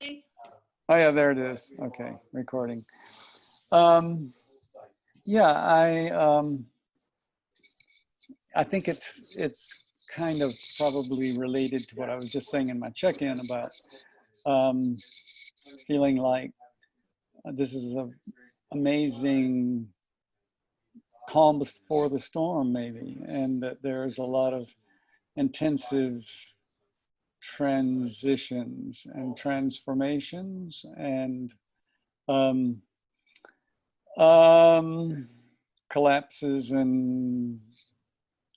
Oh yeah, there it is. Okay, recording. Yeah, I think it's kind of probably related to what I was just saying in my check-in about um, feeling like this is an amazing calm before the storm, maybe, and that there's a lot of intensive transitions and transformations and um, um, collapses and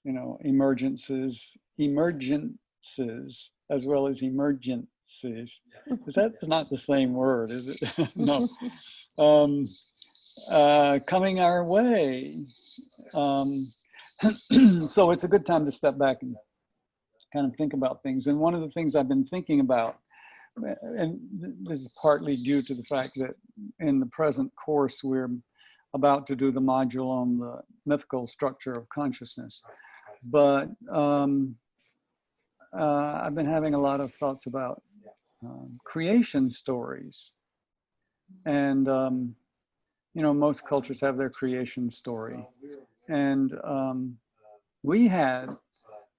emergences as well as emergencies. Is that not the same word, is it? No. Um, Coming our way. Um, so it's a good time to step back and kind of think about things. And one of the things I've been thinking about, and this is partly due to the fact that in the present course, we're about to do the module on the mythical structure of consciousness. But I've been having a lot of thoughts about creation stories. And, most cultures have their creation story. And we had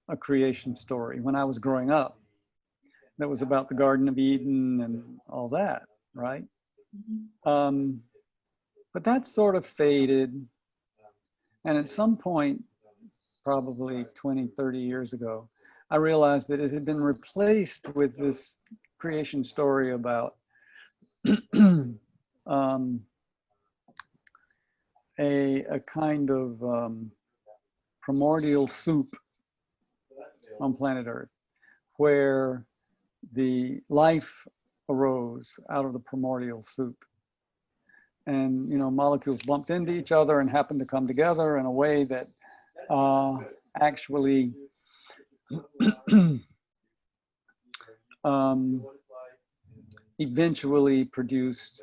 a creation story when I was growing up that was about the Garden of Eden and all that, right? But that sort of faded. And at some point, probably 20, 30 years ago, I realized that it had been replaced with this creation story about a kind of primordial soup on planet Earth, where the life arose out of the primordial soup. And, molecules bumped into each other and happened to come together in a way that actually eventually produced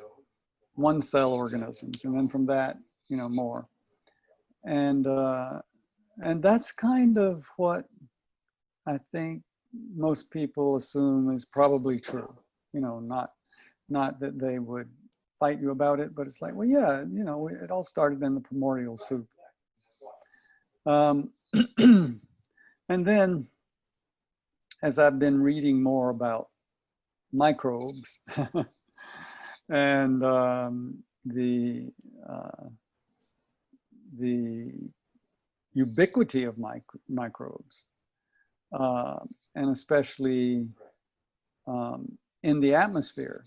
one cell organisms. And then from that, more. And that's kind of what I think most people assume is probably true. Not that they would fight you about it, but it's like, well, yeah, it all started in the primordial soup. And then as I've been reading more about microbes and the ubiquity of microbes, and especially in the atmosphere,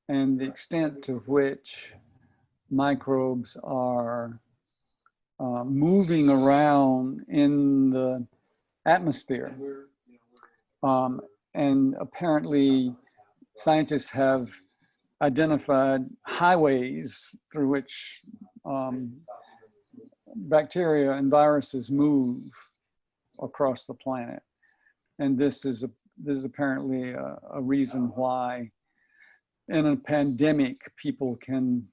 and the extent to which microbes are moving around in the atmosphere. And apparently scientists have identified highways through which bacteria and viruses move across the planet. And this is apparently a reason why in a pandemic people can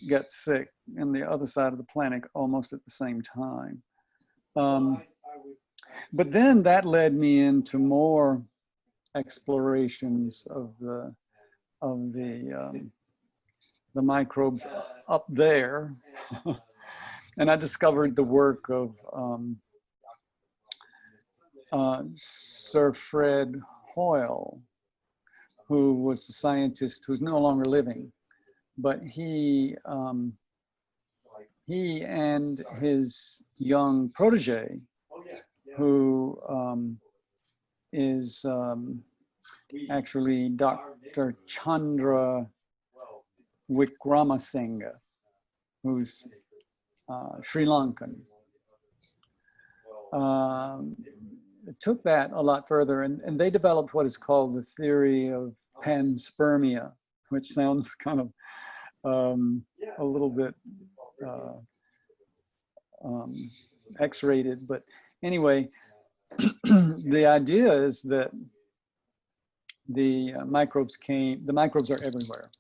get sick in the other side of the planet almost at the same time. But then that led me into more explorations of the microbes up there. And I discovered the work of Sir Fred Hoyle, who was a scientist who's no longer living, but he and his young protege, who is actually Dr. Chandra Wickramasinghe, who's Sri Lankan, took that a lot further, and they developed what is called the theory of panspermia, which sounds kind of a little bit X-rated, but anyway, the idea is that the microbes are everywhere.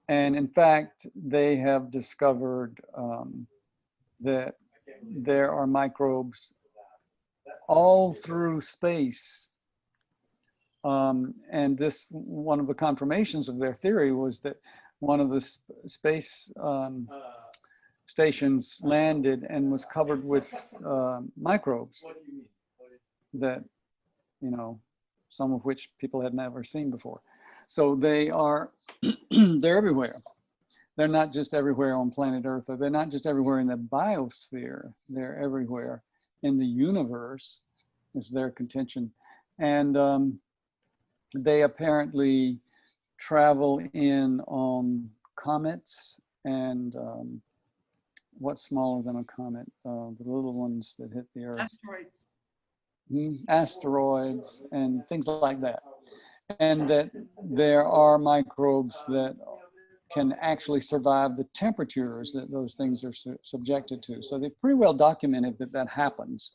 And in fact, they have discovered that there are microbes all through space And this, one of the confirmations of their theory was that one of the space stations landed and was covered with microbes that, you know, some of which people had never seen before. So they are, they're everywhere. They're not just everywhere on planet Earth, or they're not just everywhere in the biosphere. They're everywhere in the universe, is their contention. And they apparently travel in on comets and what's smaller than a comet? The little ones that hit the Earth. Asteroids. Asteroids and things like that. And that there are microbes that can actually survive the temperatures that those things are subjected to. So they've pretty well documented that that happens.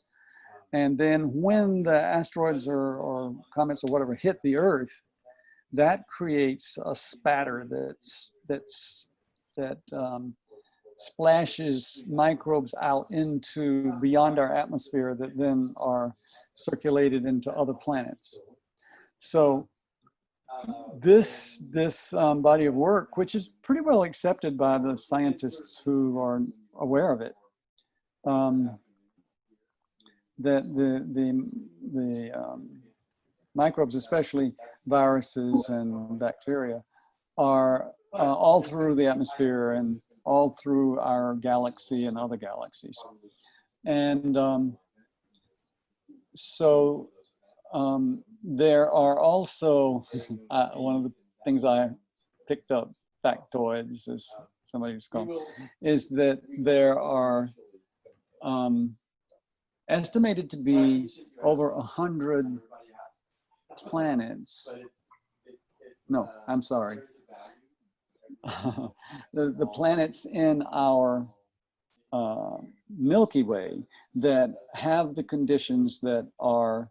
And then when the asteroids or comets or whatever hit the Earth, that creates a spatter that splashes microbes out into beyond our atmosphere that then are circulated into other planets. So this body of work, which is pretty well accepted by the scientists who are aware of it, that the microbes, especially viruses and bacteria, are all through the atmosphere and all through our galaxy and other galaxies. And so there are also, one of the things I picked up, factoids, as somebody was called, is that there are estimated to be over 100 planets. No, I'm sorry. The planets in our Milky Way that have the conditions that are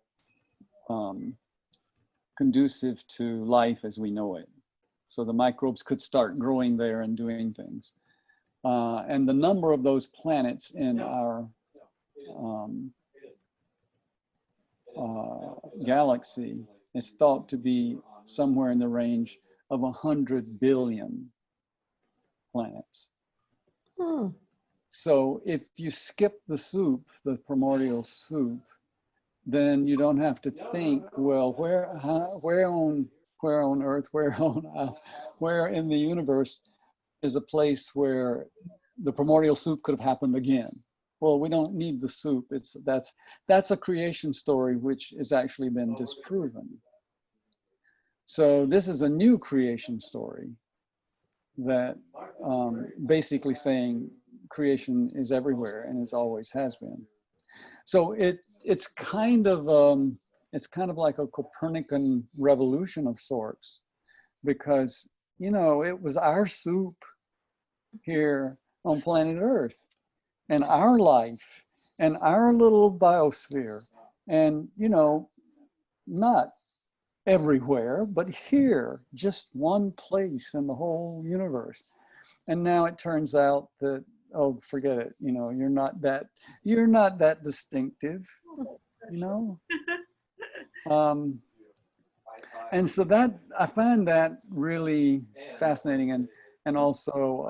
conducive to life as we know it. So the microbes could start growing there and doing things. And the number of those planets in our galaxy is thought to be somewhere in the range of 100 billion planets. So if you skip the soup, the primordial soup, then you don't have to think, well, where on Earth, where in the universe is a place where the primordial soup could have happened again. Well, we don't need the soup. That's a creation story which has actually been disproven. So this is a new creation story that basically saying creation is everywhere and is always has been. So it's kind of like a Copernican revolution of sorts, because, you know, it was our soup here on planet Earth and our life and our little biosphere, and, you know, not everywhere, but here, just one place in the whole universe. And now it turns out that, oh, forget it, you know, you're not that distinctive, you know. And so that, I find that really fascinating, and also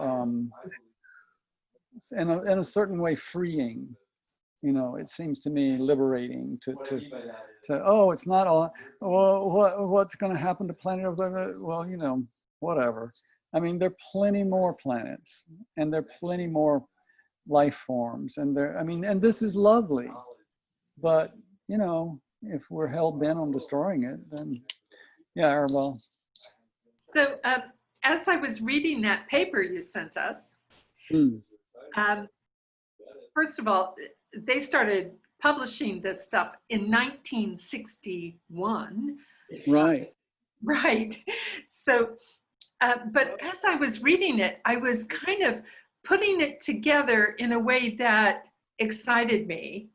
in a certain way freeing. You know, it seems to me liberating to oh, it's not all, well, what's going to happen to planet Earth? Well, you know, whatever. I mean, there are plenty more planets, and there are plenty more life forms, and I mean, and this is lovely, but, you know, if we're hell bent on destroying it, then yeah, well. So as I was reading that paper you sent us, first of all, they started publishing this stuff in 1961. Right. Right. So, but as I was reading it, I was kind of putting it together in a way that excited me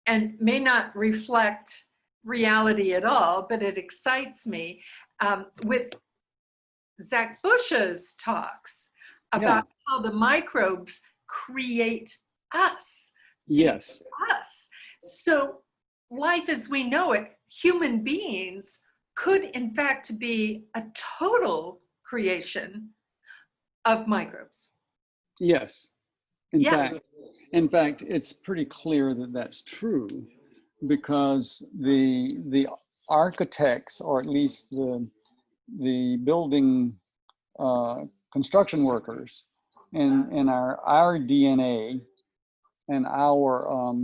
and may not reflect reality at all, but it excites me, with Zach Bush's talks about how the microbes create us. Yes. Us. So life as we know it, human beings could in fact be a total creation of microbes. Yes. Yes. In fact, it's pretty clear that that's true, because the architects, or at least the building construction workers in our DNA and our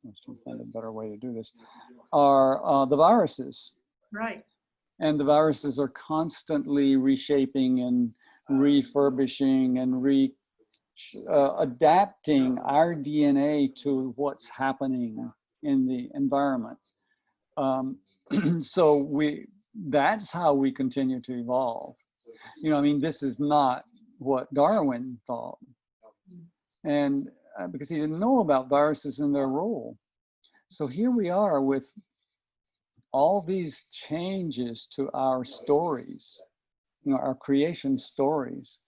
let's find a better way to do this, are the viruses. Right. And the viruses are constantly reshaping and refurbishing and adapting our DNA to what's happening in the environment. So that's how we continue to evolve. You know, I mean, this is not what Darwin thought. And because he didn't know about viruses and their role. So here we are with all these changes to our stories, you know, our creation stories.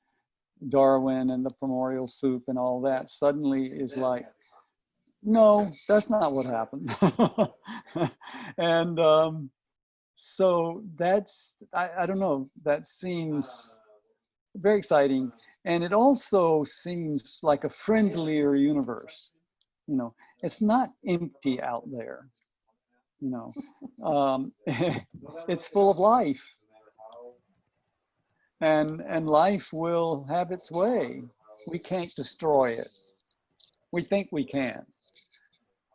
Darwin and the primordial soup and all that suddenly is like, no, that's not what happened. And so that's, I don't know, that seems very exciting. And it also seems like a friendlier universe. You know, it's not empty out there. You know, it's full of life. And life will have its way. We can't destroy it. We think we can.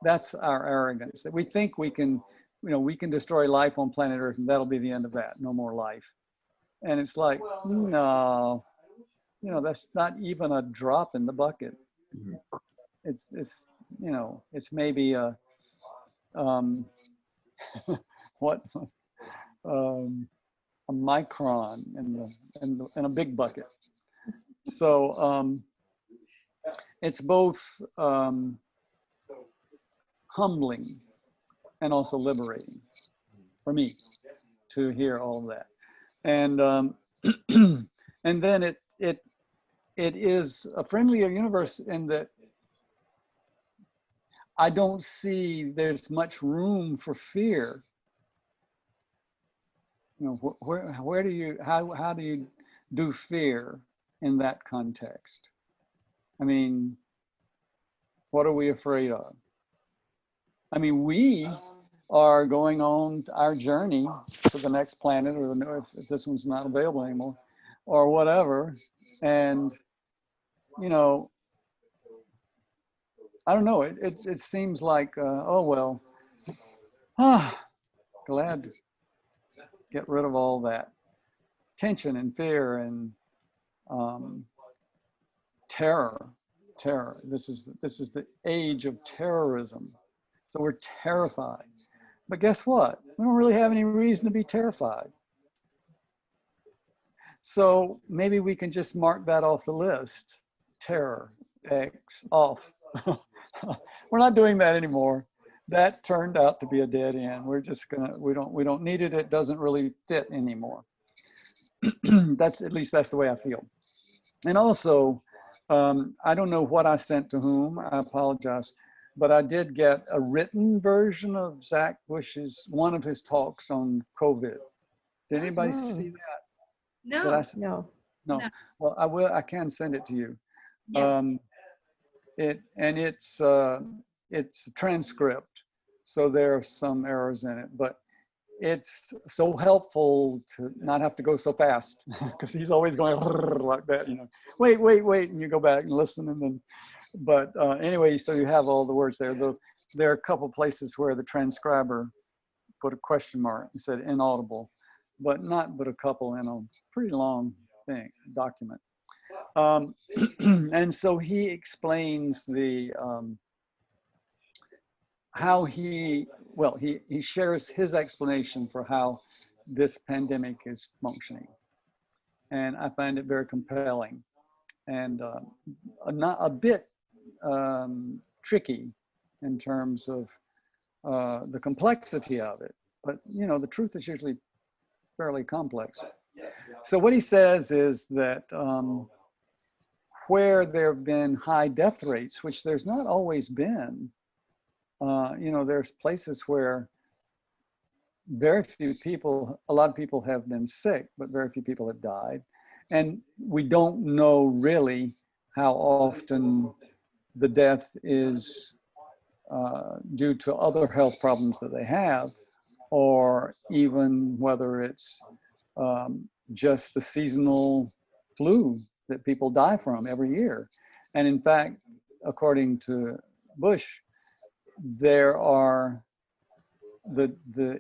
That's our arrogance, that we think we can, you know, we can destroy life on planet Earth and that'll be the end of that, no more life. And it's like, no, you know, that's not even a drop in the bucket. It's you know, it's maybe a, what, a micron in a big bucket. So it's both humbling and also liberating for me to hear all that. And and then it is a friendlier universe in that I don't see there's much room for fear. You know, where do you, how do you do fear in that context? I mean, what are we afraid of? I mean, we are going on our journey to the next planet, or if this one's not available anymore, or whatever. And, you know, I don't know, it seems like, oh, well, glad to get rid of all that tension and fear and terror. This is the age of terrorism. So we're terrified. But guess what? We don't really have any reason to be terrified. So maybe we can just mark that off the list. Terror, X, off. We're not doing that anymore. That turned out to be a dead end. We're just gonna, we don't need it. It doesn't really fit anymore. That's, at least that's the way I feel. And also, I don't know what I sent to whom, I apologize, but I did get a written version of Zach Bush's, one of his talks on COVID. Did anybody see that? No. No. No. Well, I can send it to you. Yeah. It's a transcript, so there are some errors in it, but it's so helpful to not have to go so fast, because he's always going like that, you know, wait, and you go back and listen, and then, but anyway, so you have all the words there. There are a couple places where the transcriber put a question mark and said inaudible, but a couple in a pretty long document. And so he explains the how he shares his explanation for how this pandemic is functioning, and I find it very compelling and not a bit tricky in terms of the complexity of it, but you know, the truth is usually fairly complex. So what he says is that where there have been high death rates, which there's not always been, you know, there's places where very few people, a lot of people have been sick, but very few people have died. And we don't know really how often the death is due to other health problems that they have, or even whether it's just the seasonal flu that people die from every year. And in fact, according to Bush, there are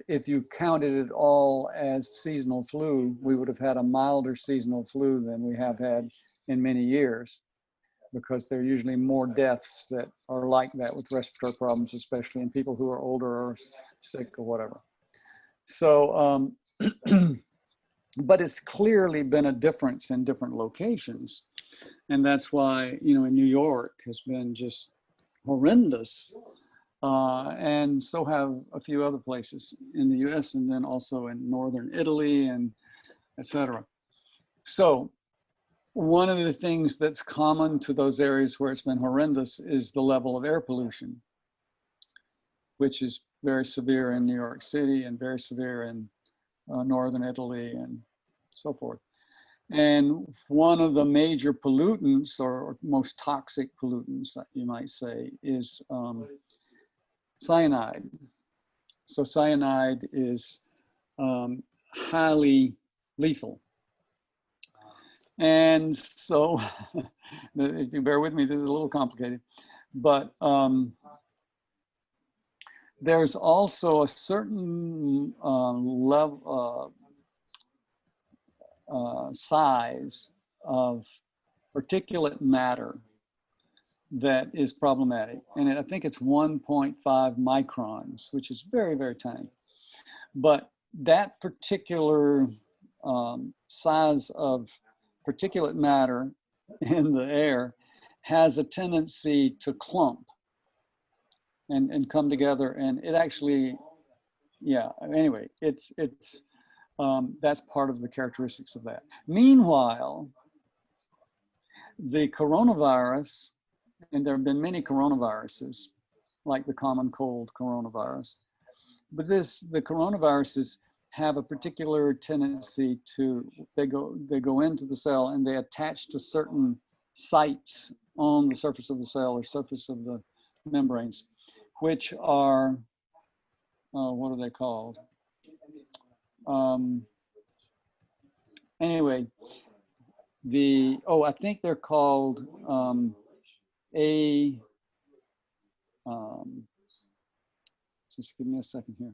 if you counted it all as seasonal flu, we would have had a milder seasonal flu than we have had in many years, because there are usually more deaths that are like that with respiratory problems, especially in people who are older or sick or whatever. So, but it's clearly been a difference in different locations. And that's why, you know, in New York has been just horrendous. And so have a few other places in the US, and then also in northern Italy and et cetera. So one of the things that's common to those areas where it's been horrendous is the level of air pollution, which is very severe in New York City and very severe in northern Italy and so forth. And one of the major pollutants, or most toxic pollutants, you might say, is cyanide. So cyanide is highly lethal. And so, if you bear with me, this is a little complicated, but there's also a certain level, size of particulate matter that is problematic. And I think it's 1.5 microns, which is very, very tiny. But that particular size of particulate matter in the air has a tendency to clump and come together. And it actually, yeah, anyway, that's part of the characteristics of that. Meanwhile, the coronavirus, and there have been many coronaviruses, like the common cold coronavirus, but the coronaviruses have a particular tendency to, they go into the cell and they attach to certain sites on the surface of the cell or surface of the membranes, which are, what are they called? Anyway, I think they're called just give me a second here.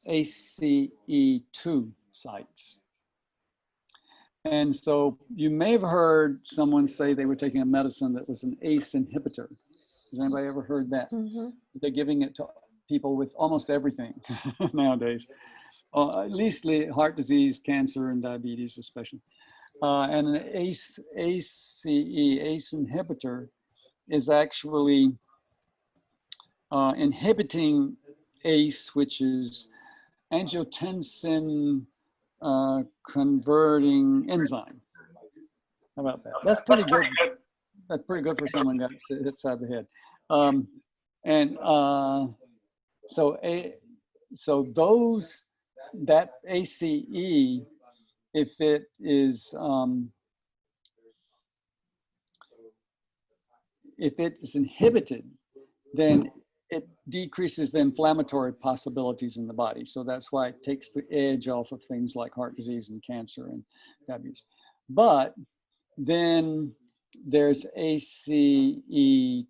ACE2 sites. And so you may have heard someone say they were taking a medicine that was an ACE inhibitor. Has anybody ever heard that? Mm-hmm. They're giving it to people with almost everything nowadays. At least heart disease, cancer, and diabetes especially. And an ACE inhibitor is actually inhibiting ACE, which is angiotensin converting enzyme. How about that? That's pretty good. That's pretty good for someone got hit side of the head. So that ACE, if it is inhibited, then it decreases the inflammatory possibilities in the body. So that's why it takes the edge off of things like heart disease and cancer and diabetes. But then there's ACE2.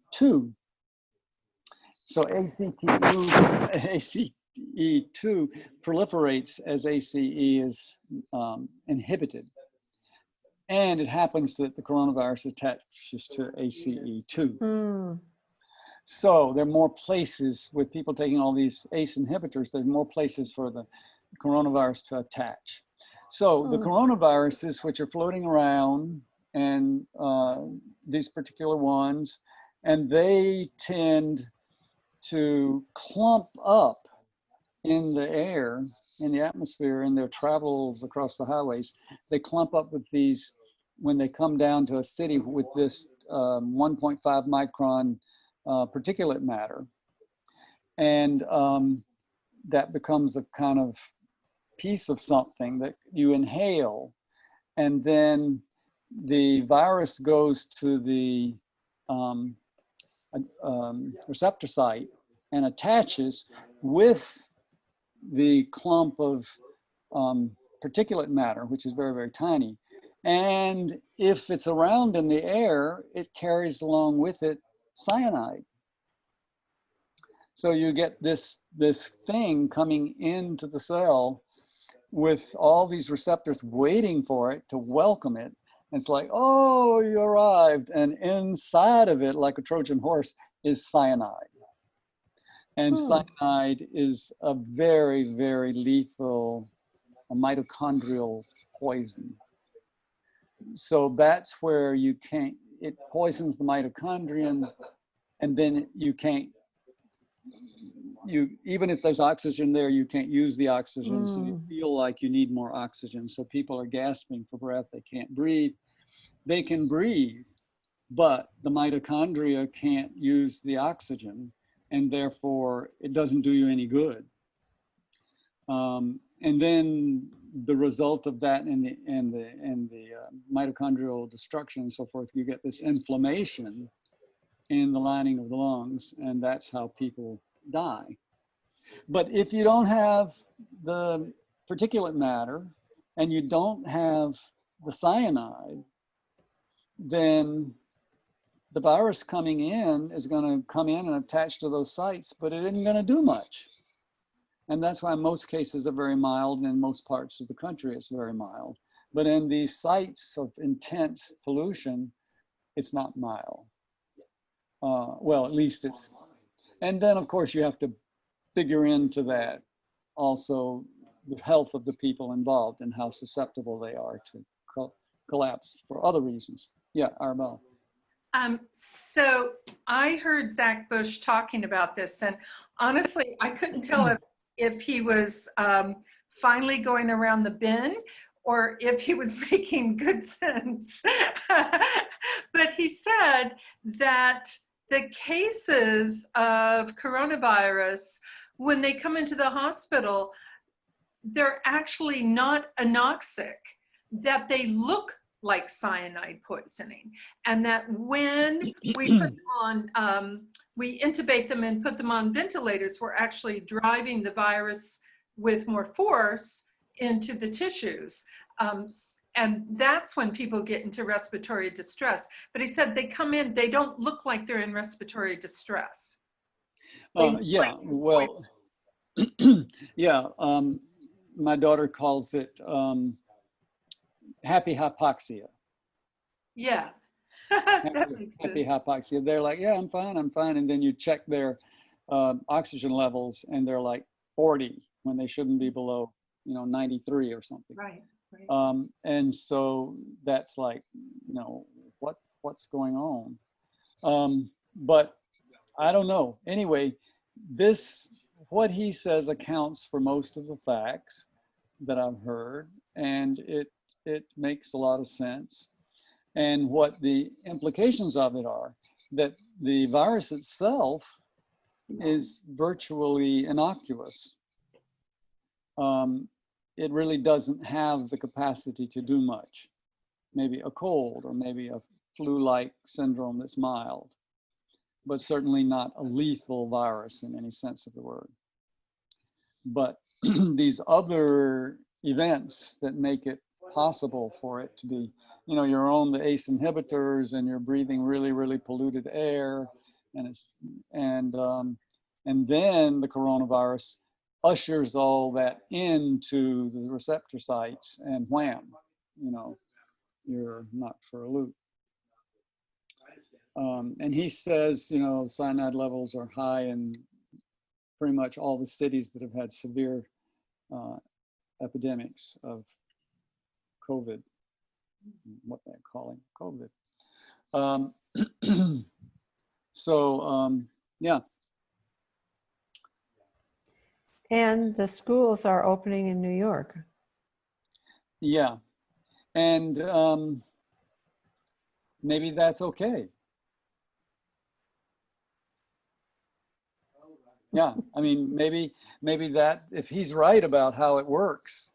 So ACE2 proliferates as ACE is inhibited. And it happens that the coronavirus attaches to ACE2. Mm. So there are more places with people taking all these ACE inhibitors, there's more places for the coronavirus to attach. So the coronaviruses, which are floating around, and these particular ones, and they tend to clump up in the air, in the atmosphere, in their travels across the highways. They clump up with these, when they come down to a city with this 1.5 micron particulate matter. And that becomes a kind of piece of something that you inhale, and then the virus goes to the receptor site and attaches with the clump of particulate matter, which is very, very tiny. And if it's around in the air, it carries along with it cyanide. So you get this thing coming into the cell with all these receptors waiting for it to welcome it. And it's like, oh, you arrived. And inside of it, like a Trojan horse, is cyanide. And cyanide is a very, very lethal mitochondrial poison. So that's where you can't, it poisons the mitochondrion, and then you can't, even if there's oxygen there, you can't use the oxygen. So you feel like you need more oxygen. So people are gasping for breath. They can't breathe. They can breathe, but the mitochondria can't use the oxygen, and therefore it doesn't do you any good. And then the result of that and the mitochondrial destruction and so forth, you get this inflammation in the lining of the lungs, and that's how people die. But if you don't have the particulate matter and you don't have the cyanide, then the virus coming in is going to come in and attach to those sites, but it isn't going to do much. And that's why most cases are very mild, and in most parts of the country it's very mild. But in these sites of intense pollution, it's not mild. Well, at least it's, and then of course you have to figure into that also the health of the people involved and how susceptible they are to collapse for other reasons. Yeah, Arbel. So I heard Zach Bush talking about this, and honestly, I couldn't tell if he was finally going around the bend or if he was making good sense. But he said that the cases of coronavirus, when they come into the hospital, they're actually not anoxic, that they look like cyanide poisoning, and that when we put them on, we intubate them and put them on ventilators, we're actually driving the virus with more force into the tissues. And that's when people get into respiratory distress. But he said they come in, they don't look like they're in respiratory distress. Yeah, well, yeah, my daughter calls it happy hypoxia. Yeah. happy hypoxia. They're like, yeah, I'm fine. And then you check their oxygen levels and they're like 40 when they shouldn't be below, 93 or something. Right. And so that's like, what's going on? But I don't know. Anyway, what he says accounts for most of the facts that I've heard, and it makes a lot of sense. And what the implications of it are, that the virus itself is virtually innocuous. It really doesn't have the capacity to do much. Maybe a cold or maybe a flu-like syndrome that's mild, but certainly not a lethal virus in any sense of the word. But these other events that make it possible for it to be, you're on the ACE inhibitors and you're breathing really, really polluted air, and then the coronavirus ushers all that into the receptor sites, and wham, you're not for a loop. And he says, cyanide levels are high in pretty much all the cities that have had severe epidemics of COVID, what they're calling COVID. Yeah. And the schools are opening in New York. Yeah. And maybe that's okay. Yeah, I mean, maybe that if he's right about how it works,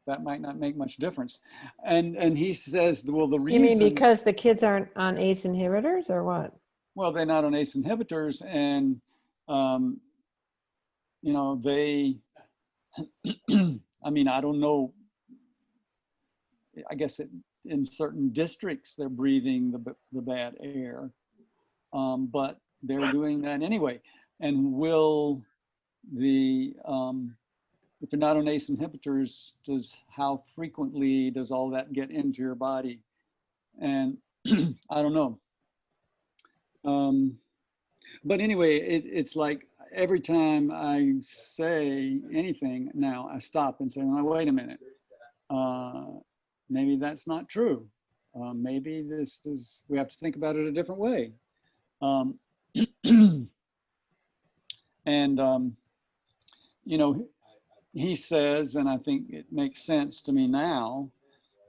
that might not make much difference. And he says, well, the You mean reason, because the kids aren't on ACE inhibitors or what? well, they're not on ACE inhibitors, and you know, they, I mean, I don't know. I guess in certain districts they're breathing the bad air, but they're doing that anyway. And will the if you're not on ACE inhibitors, how frequently does all that get into your body? And I don't know. But anyway, it's like every time I say anything now, I stop and say, well, wait a minute. Maybe that's not true. Maybe we have to think about it a different way. And, you know, he says, and I think it makes sense to me now,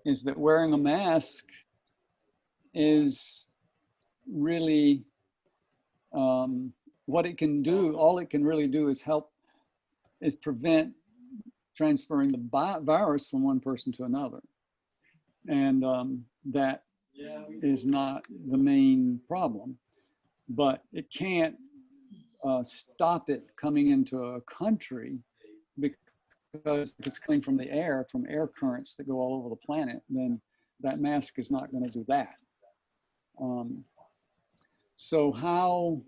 is that wearing a mask is really what it can do. All it can really do is prevent transferring the virus from one person to another. And that is not the main problem, but it can't stop it coming into a country, because if it's coming from the air, from air currents that go all over the planet, then that mask is not going to do that. So how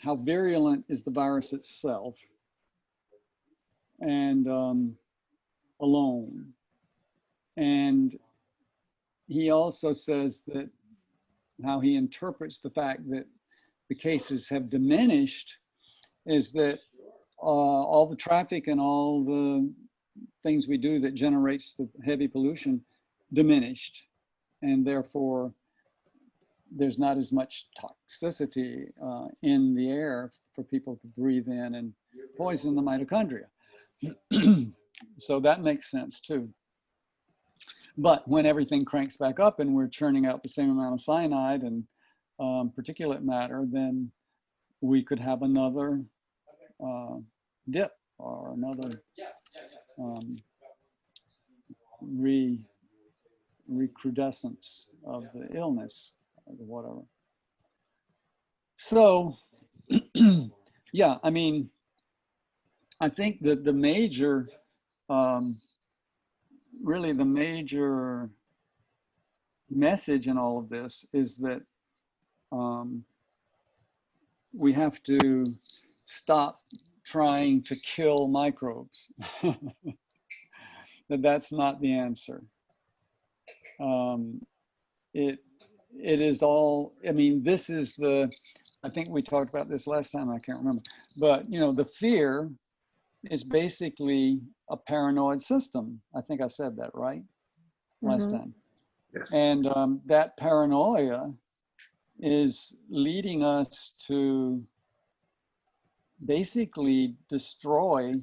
virulent is the virus itself and alone? And he also says that how he interprets the fact that the cases have diminished is that all the traffic and all the things we do that generates the heavy pollution diminished, and therefore there's not as much toxicity in the air for people to breathe in and poison the mitochondria. So that makes sense too. But when everything cranks back up and we're churning out the same amount of cyanide and particulate matter, then we could have another dip or another recrudescence of the illness or whatever. So, yeah, I mean, I think that the major, really the major message in all of this is that we have to stop trying to kill microbes. That's not the answer. It is all, I mean, this is the, I think we talked about this last time, I can't remember, but you know, the fear is basically a paranoid system. I think I said that right last time. Yes. And that paranoia is leading us to basically destroy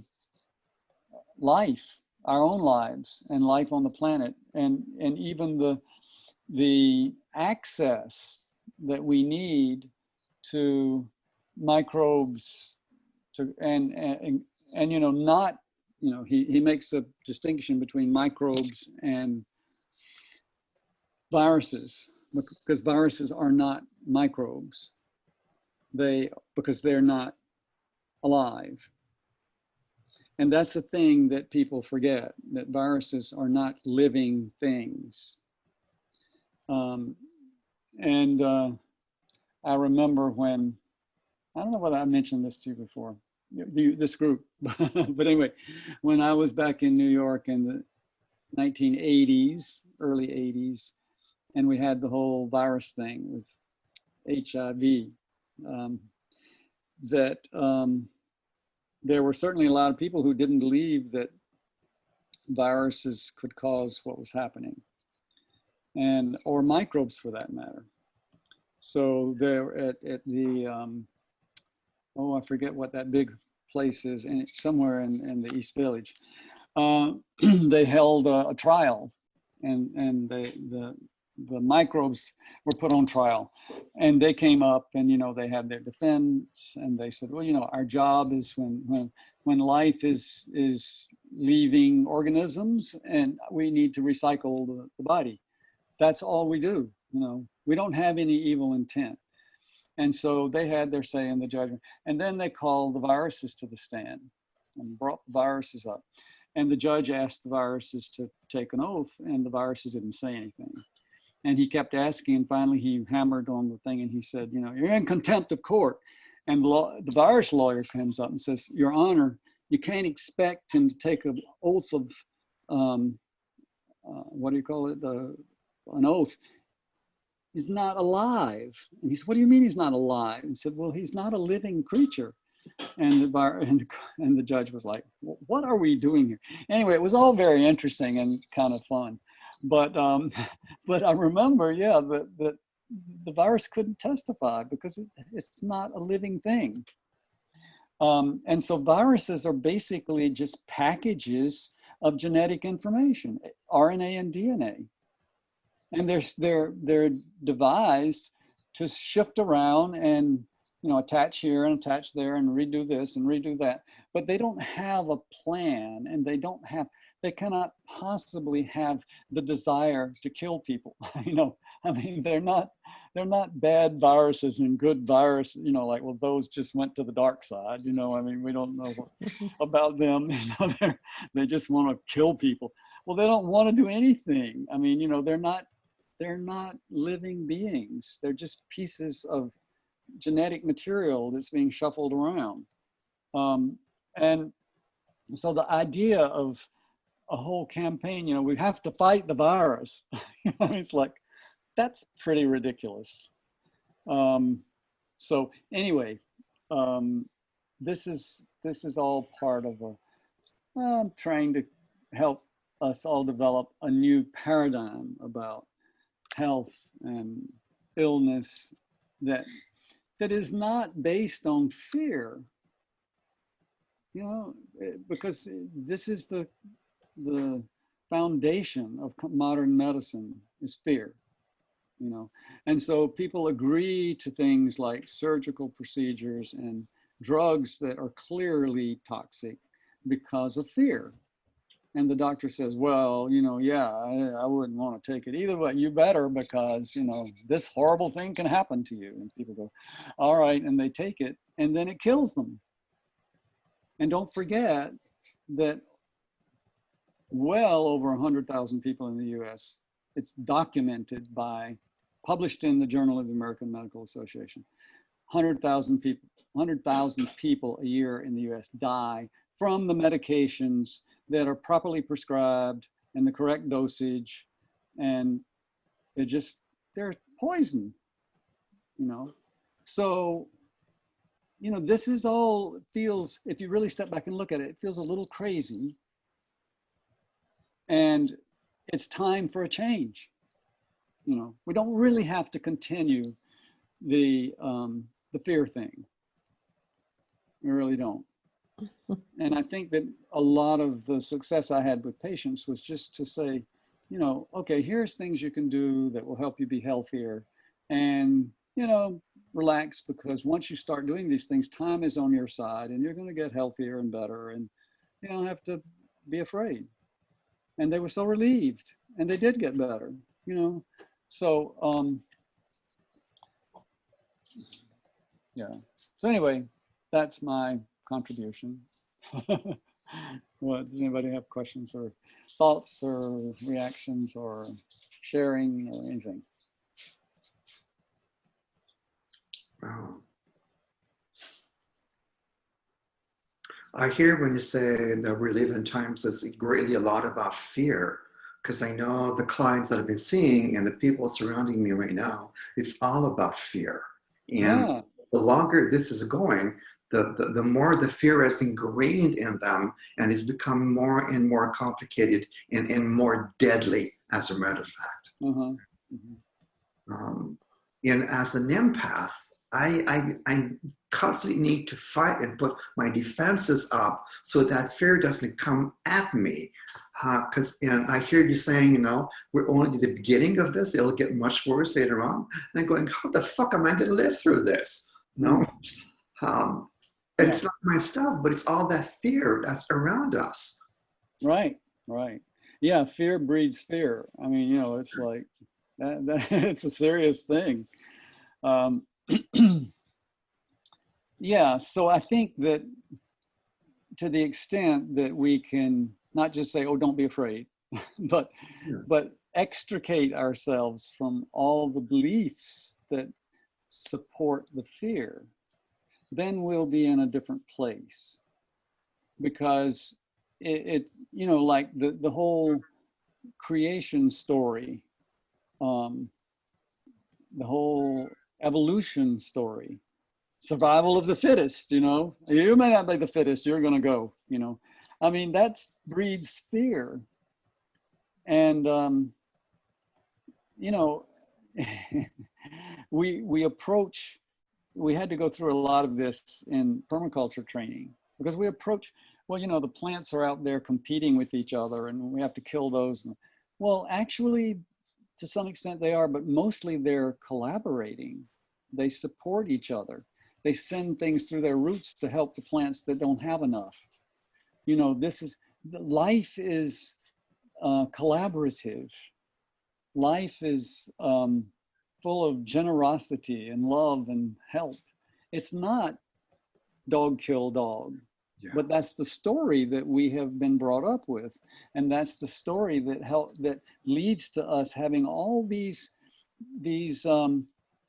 life, our own lives and life on the planet, and even the access that we need to microbes to and you know, not, you know, he makes a distinction between microbes and viruses, because viruses are not microbes, because they're not alive. And that's the thing that people forget, that viruses are not living things. I remember when, I don't know whether I mentioned this to you before, this group, but anyway, when I was back in New York in the 1980s, early 80s, and we had the whole virus thing with HIV, there were certainly a lot of people who didn't believe that viruses could cause what was happening, or microbes for that matter. So there at the, I forget what that big place is, and it's somewhere in the East Village. They held a trial, and the the microbes were put on trial, and they came up, and they had their defense, and they said, well, our job is when life is leaving organisms, and we need to recycle the body. That's all we do. We don't have any evil intent. And so they had their say in the judgment, and then they called the viruses to the stand and brought the viruses up. And the judge asked the viruses to take an oath, and the viruses didn't say anything. And he kept asking, and finally he hammered on the thing, and he said, you're in contempt of court. And the virus lawyer comes up and says, Your Honor, you can't expect him to take an oath of, what do you call it? An oath. He's not alive. And he said, what do you mean he's not alive? And he said, well, he's not a living creature. And the judge was like, what are we doing here? Anyway, it was all very interesting and kind of fun. But I remember, that the virus couldn't testify because it's not a living thing. And so viruses are basically just packages of genetic information, RNA and DNA. And they're devised to shift around and attach here and attach there and redo this and redo that. But they don't have a plan, and they cannot possibly have the desire to kill people. They're not bad viruses and good viruses, like, well, those just went to the dark side, we don't know about them. They just want to kill people. Well, they don't want to do anything. They're not living beings. They're just pieces of genetic material that's being shuffled around. And so the idea of a whole campaign, we have to fight the virus. It's like, that's pretty ridiculous. So anyway, this is all part of I'm trying to help us all develop a new paradigm about health and illness that is not based on fear, because this is the foundation of modern medicine is fear, and so people agree to things like surgical procedures and drugs that are clearly toxic because of fear. And the doctor says, well, I wouldn't want to take it either, but you better, because, this horrible thing can happen to you. And people go, all right, and they take it, and then it kills them. And don't forget that well over 100,000 people in the US, it's documented published in the Journal of the American Medical Association, 100,000 people a year in the US die from the medications that are properly prescribed in the correct dosage, and they're poison, So, this is all feels, if you really step back and look at it, it feels a little crazy, and it's time for a change. We don't really have to continue the fear thing. We really don't. And I think that a lot of the success I had with patients was just to say, okay, here's things you can do that will help you be healthier, and, relax, because once you start doing these things, time is on your side, and you're going to get healthier and better, and you don't have to be afraid. And they were so relieved, and they did get better, So, So anyway, that's my contribution. Does anybody have questions or thoughts or reactions or sharing or anything? Wow. I hear when you say that we live in times that's really a lot about fear, because I know the clients that I've been seeing and the people surrounding me right now, it's all about fear. And the longer this is going, the more the fear is ingrained in them, and it's become more and more complicated and more deadly, as a matter of fact. And as an empath, I constantly need to fight and put my defenses up so that fear doesn't come at me. And I hear you saying, you know, we're only at the beginning of this. It'll get much worse later on. And I'm going, how the fuck am I going to live through this? No. And it's not my stuff, but it's all that fear that's around us. Right, right. Yeah, fear breeds fear. I mean, you know, it's like, it's a serious thing. Yeah, so I think that to the extent that we can not just say, oh, don't be afraid, but extricate ourselves from all the beliefs that support the fear, then we'll be in a different place. Because it you know, like the whole creation story, the whole evolution story, survival of the fittest, you know, you may not be the fittest, you're going to go, you know, I mean, that breeds fear. And, you know, we had to go through a lot of this in permaculture training, because we approach, well, you know, the plants are out there competing with each other and we have to kill those. Well, actually, to some extent they are, but mostly they're collaborating. They support each other. They send things through their roots to help the plants that don't have enough. You know, life is collaborative. Life is full of generosity and love and help. It's not dog kill dog. Yeah. But that's the story that we have been brought up with. And that's the story that leads to us having all these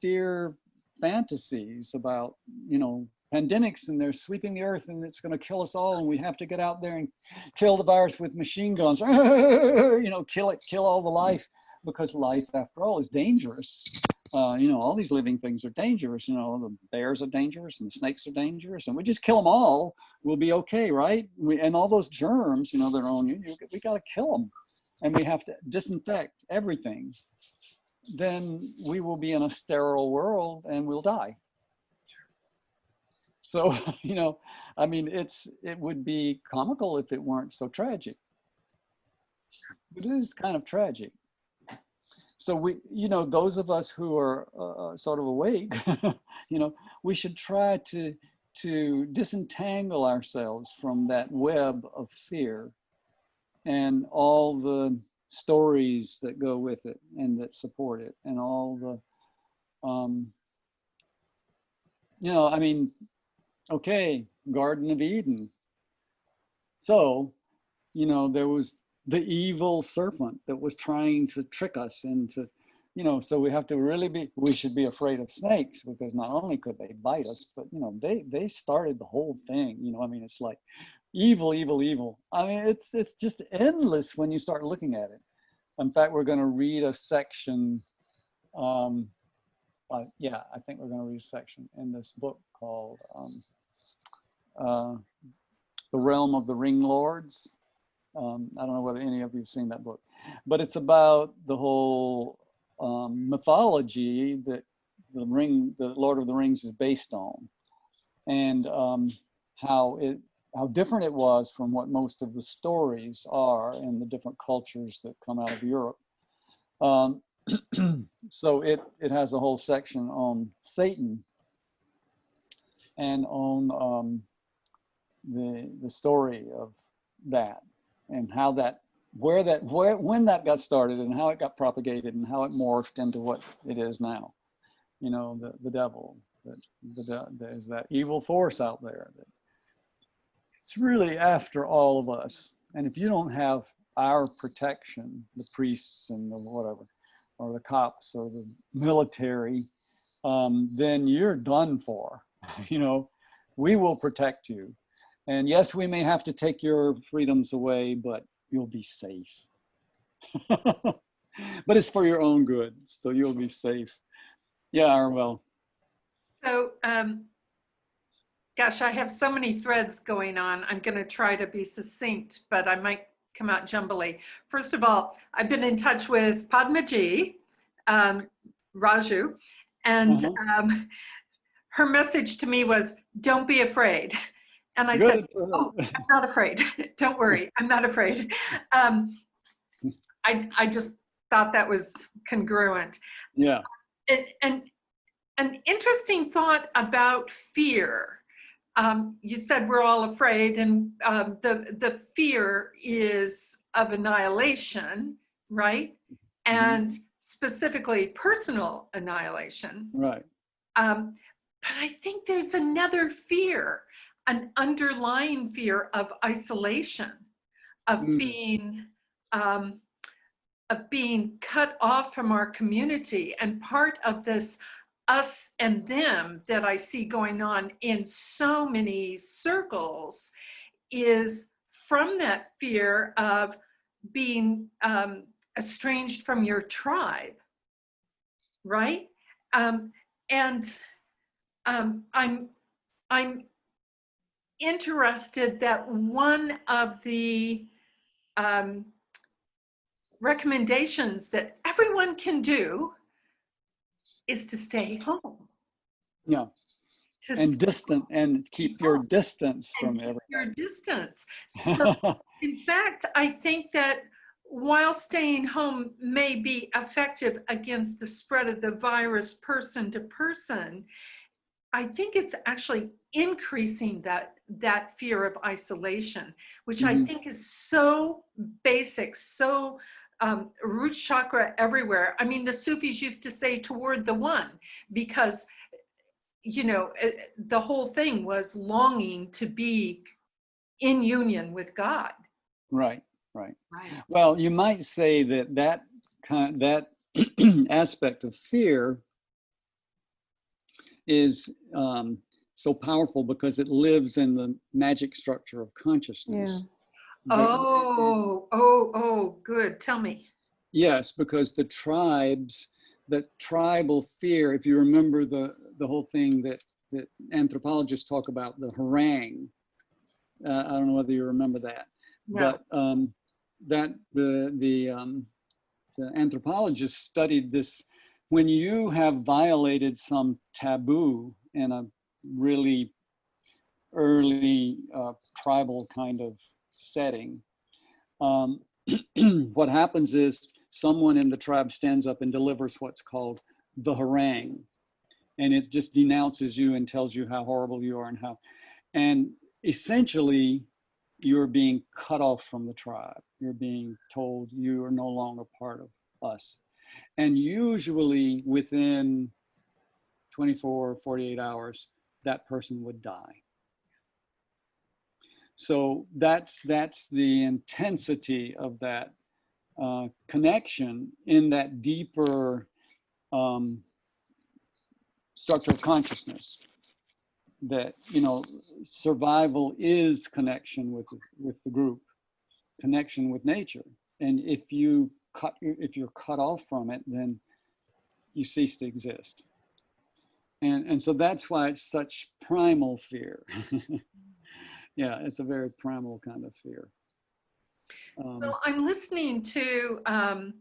fear fantasies about, you know, pandemics, and they're sweeping the earth and it's going to kill us all. And we have to get out there and kill the virus with machine guns, you know, kill all the life, because life, after all, is dangerous. You know, all these living things are dangerous. You know, the bears are dangerous and the snakes are dangerous, and we just kill them all. We'll be okay, right? And all those germs, you know, they're on you. We got to kill them, and we have to disinfect everything. Then we will be in a sterile world and we'll die. So, you know, I mean, it would be comical if it weren't so tragic. It is kind of tragic. So we, you know, those of us who are sort of awake, you know, we should try to disentangle ourselves from that web of fear and all the stories that go with it and that support it, and all the, you know, I mean, okay, Garden of Eden. So, you know, there was the evil serpent that was trying to trick us into, you know, so we have to really we should be afraid of snakes, because not only could they bite us, but, you know, they started the whole thing, you know, I mean, it's like evil, evil, evil. I mean, it's just endless when you start looking at it. In fact, we're going to read a section, yeah, I think we're going to read a section in this book called The Realm of the Ring Lords. I don't know whether any of you have seen that book, but it's about the whole mythology that the Lord of the Rings is based on, and how different it was from what most of the stories are in the different cultures that come out of Europe. So it has a whole section on Satan and on the story of that, and how when that got started, and how it got propagated, and how it morphed into what it is now. You know, the devil, there's that evil force out there that it's really after all of us. And if you don't have our protection, the priests and the whatever, or the cops or the military, then you're done for. You know, we will protect you. And yes, we may have to take your freedoms away, but you'll be safe. But it's for your own good, so you'll be safe. Yeah, Arwell. So, gosh, I have so many threads going on. I'm going to try to be succinct, but I might come out jumbly. First of all, I've been in touch with Padma Ji, Raju, and her message to me was, don't be afraid. And I said, Good for her. oh, I'm not afraid. Don't worry, I'm not afraid. I just thought that was congruent. Yeah. And an interesting thought about fear. You said we're all afraid, and the fear is of annihilation, right? And specifically personal annihilation. Right. But I think there's another fear, an underlying fear of isolation, of being cut off from our community. And part of this us and them that I see going on in so many circles is from that fear of being estranged from your tribe, right? I'm interested that one of the recommendations that everyone can do is to stay home. Yeah. To And distant, and keep your distance from everyone. your distance. So in fact, I think that while staying home may be effective against the spread of the virus person to person, I think it's actually increasing that fear of isolation, which I think is so basic, so root chakra everywhere. I mean, the Sufis used to say toward the one, because, you know, the whole thing was longing to be in union with God. Right. Well, you might say that aspect of fear is so powerful because it lives in the magic structure of consciousness. Yeah. Oh, good. Tell me. Yes, because the tribal fear, if you remember the whole thing that anthropologists talk about, the harangue. I don't know whether you remember that, No. but that the anthropologists studied this. When you have violated some taboo in a really early tribal kind of setting, what happens is someone in the tribe stands up and delivers what's called the harangue, and it just denounces you and tells you how horrible you are and essentially you're being cut off from the tribe. You're being told you are no longer part of us. And usually within 24 or 48 hours, that person would die. So that's the intensity of that connection in that deeper structure of consciousness. That, you know, survival is connection with the group, connection with nature. And if you're cut off from it, then you cease to exist. And so that's why it's such primal fear. Yeah, it's a very primal kind of fear. Well, I'm listening to an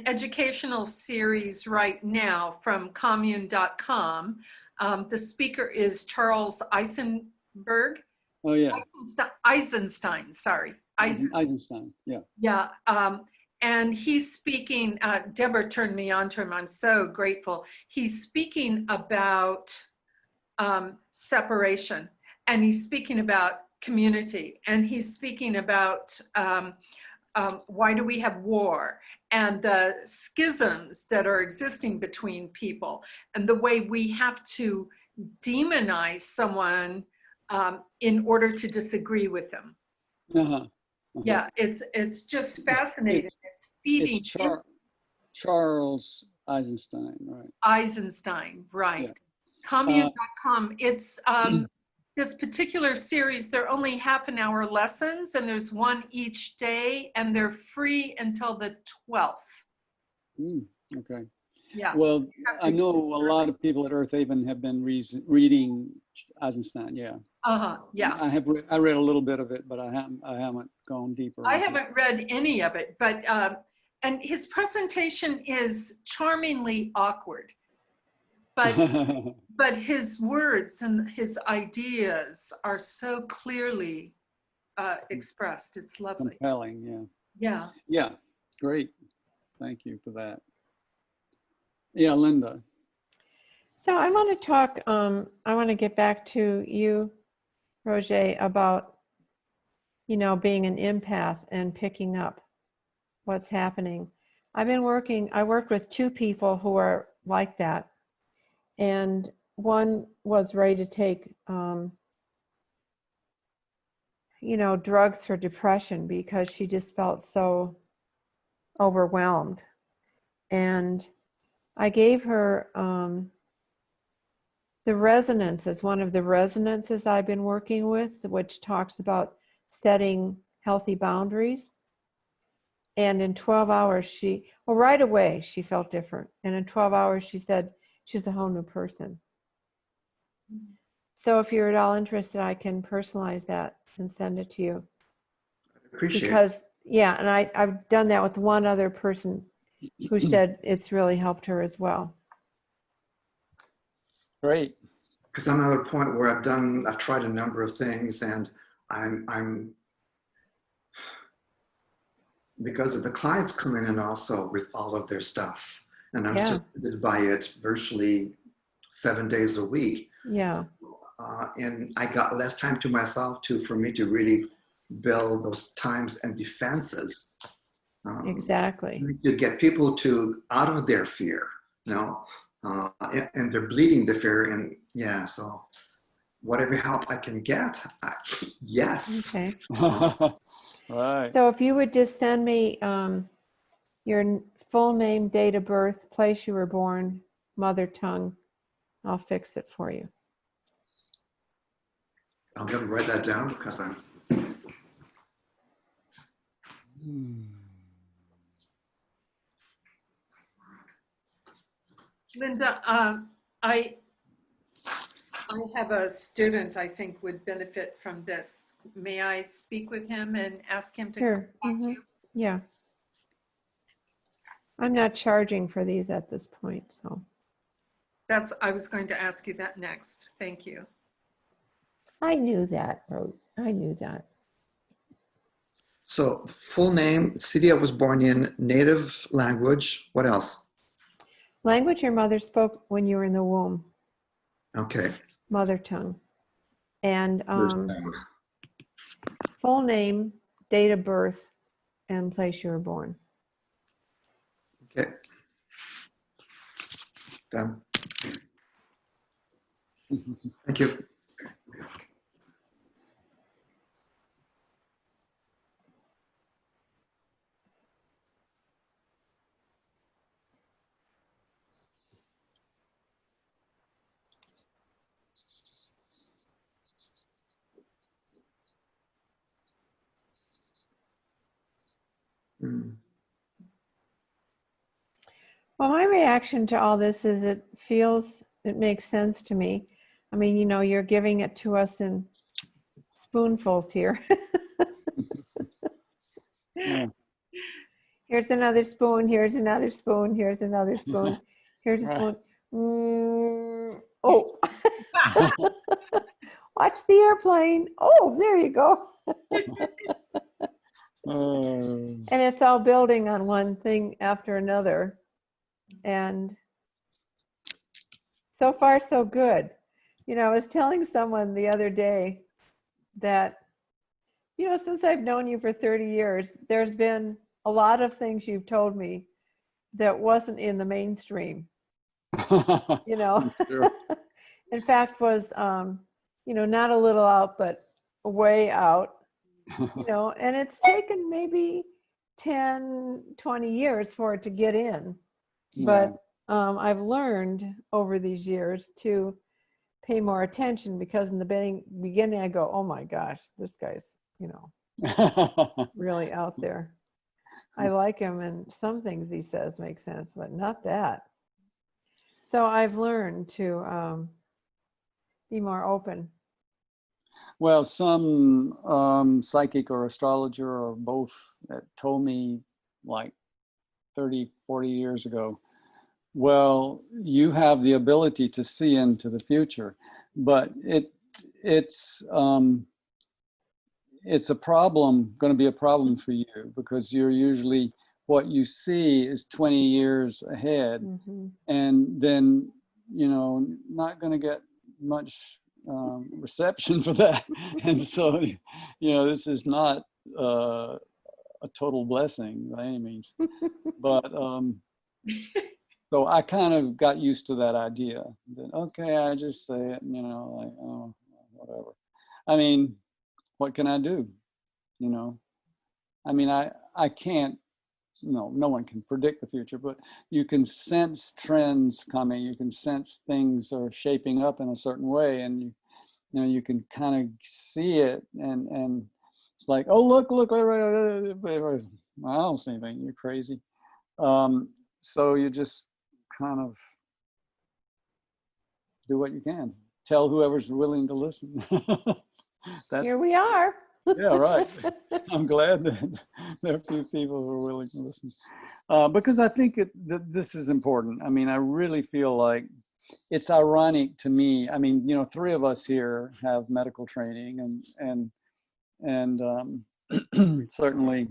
educational series right now from commune.com. The speaker is Charles Eisenberg. Oh yeah. Eisenstein, sorry. Eisenstein, yeah. Yeah, and he's speaking, Deborah turned me on to him, I'm so grateful. He's speaking about separation, and he's speaking about community, and he's speaking about why do we have war, and the schisms that are existing between people, and the way we have to demonize someone in order to disagree with them. Yeah, it's just fascinating. It's feeding. It's Charles Eisenstein, right? Eisenstein, right. Yeah. Commune.com. It's this particular series, they're only half-an-hour lessons, and there's one each day, and they're free until the 12th. Okay. Yeah. Well, I know a lot of people at Earth Haven have been reading Eisenstein. Yeah. Yeah. I read a little bit of it, but I haven't gone deeper. I haven't read any of it, but and his presentation is charmingly awkward, but his words and his ideas are so clearly expressed. It's lovely. Compelling, yeah. Yeah. Yeah, great. Thank you for that. Yeah, Linda. So I want to talk, I want to get back to you, Roger, about, you know, being an empath and picking up what's happening. I worked with two people who are like that. And one was ready to take, you know, drugs for depression because she just felt so overwhelmed. And I gave her the resonances, one of the resonances I've been working with, which talks about setting healthy boundaries. And in 12 hours, right away, she felt different. And in 12 hours, she said she's a whole new person. So if you're at all interested, I can personalize that and send it to you. Appreciate Because, yeah, and I've done that with one other person who said it's really helped her as well. Great. Because I'm at a point where I've tried a number of things, and I'm because of the clients coming in also with all of their stuff, and I'm surrounded by it virtually 7 days a week. Yeah. And I got less time to myself for me to really build those times and defenses. Exactly. To get people out of their fear, you know, and they're bleeding the fear, and yeah, so whatever help I can get, yes. Okay. Right. So if you would just send me your full name, date of birth, place you were born, mother tongue, I'll fix it for you. I'm going to write that down because I'm. Linda, I have a student I think would benefit from this. May I speak with him and ask him to Sure. contact you? Yeah. I'm not charging for these at this point, so. I was going to ask you that next. Thank you. I knew that, I knew that. So full name, city I was born in, native language, what else? Language your mother spoke when you were in the womb. Okay. Mother tongue. And full name, date of birth, and place you were born. Okay. Done. Thank you. Well, my reaction to all this is it makes sense to me. I mean, you know, you're giving it to us in spoonfuls here. Yeah. Here's another spoon, here's another spoon, here's another spoon, here's a Right. spoon. Oh, watch the airplane. Oh, there you go. And it's all building on one thing after another. And so far, so good. You know, I was telling someone the other day that, you know, since I've known you for 30 years, there's been a lot of things you've told me that wasn't in the mainstream, you know. Sure. In fact, was, you know, not a little out, but way out, you know, and it's taken maybe 10, 20 years for it to get in. But I've learned over these years to pay more attention, because in the beginning I go, oh my gosh, this guy's, you know, really out there. I like him, and some things he says make sense, but not that. So I've learned to be more open. Well, some psychic or astrologer or both that told me like 30, 40 years ago Well, you have the ability to see into the future, but it's a problem, going to be a problem for you, because you're usually, what you see is 20 years ahead, and then, you know, not going to get much reception for that. And so, you know, this is not a total blessing by any means. But so I kind of got used to that idea that, okay, I just say it, you know, like, oh, whatever. I mean, what can I do? You know, I mean, I can't, no one can predict the future, but you can sense trends coming. You can sense things are shaping up in a certain way, and you know, you can kind of see it, and it's like, oh, look, I don't see anything. You're crazy. So you just kind of do what you can. Tell whoever's willing to listen. Here we are. Yeah, right. I'm glad that there are a few people who are willing to listen, because I think that this is important. I mean, I really feel like it's ironic to me. I mean, you know, 3 of us here have medical training, and certainly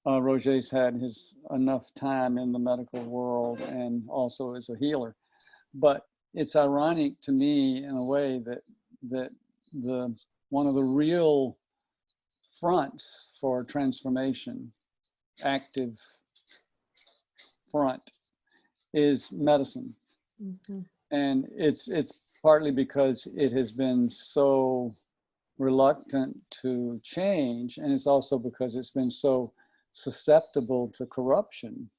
Roger's had his enough time in the medical world, and also as a healer. But it's ironic to me in a way that one of the real fronts for transformation, active front, is medicine. And it's partly because it has been so reluctant to change, and it's also because it's been so susceptible to corruption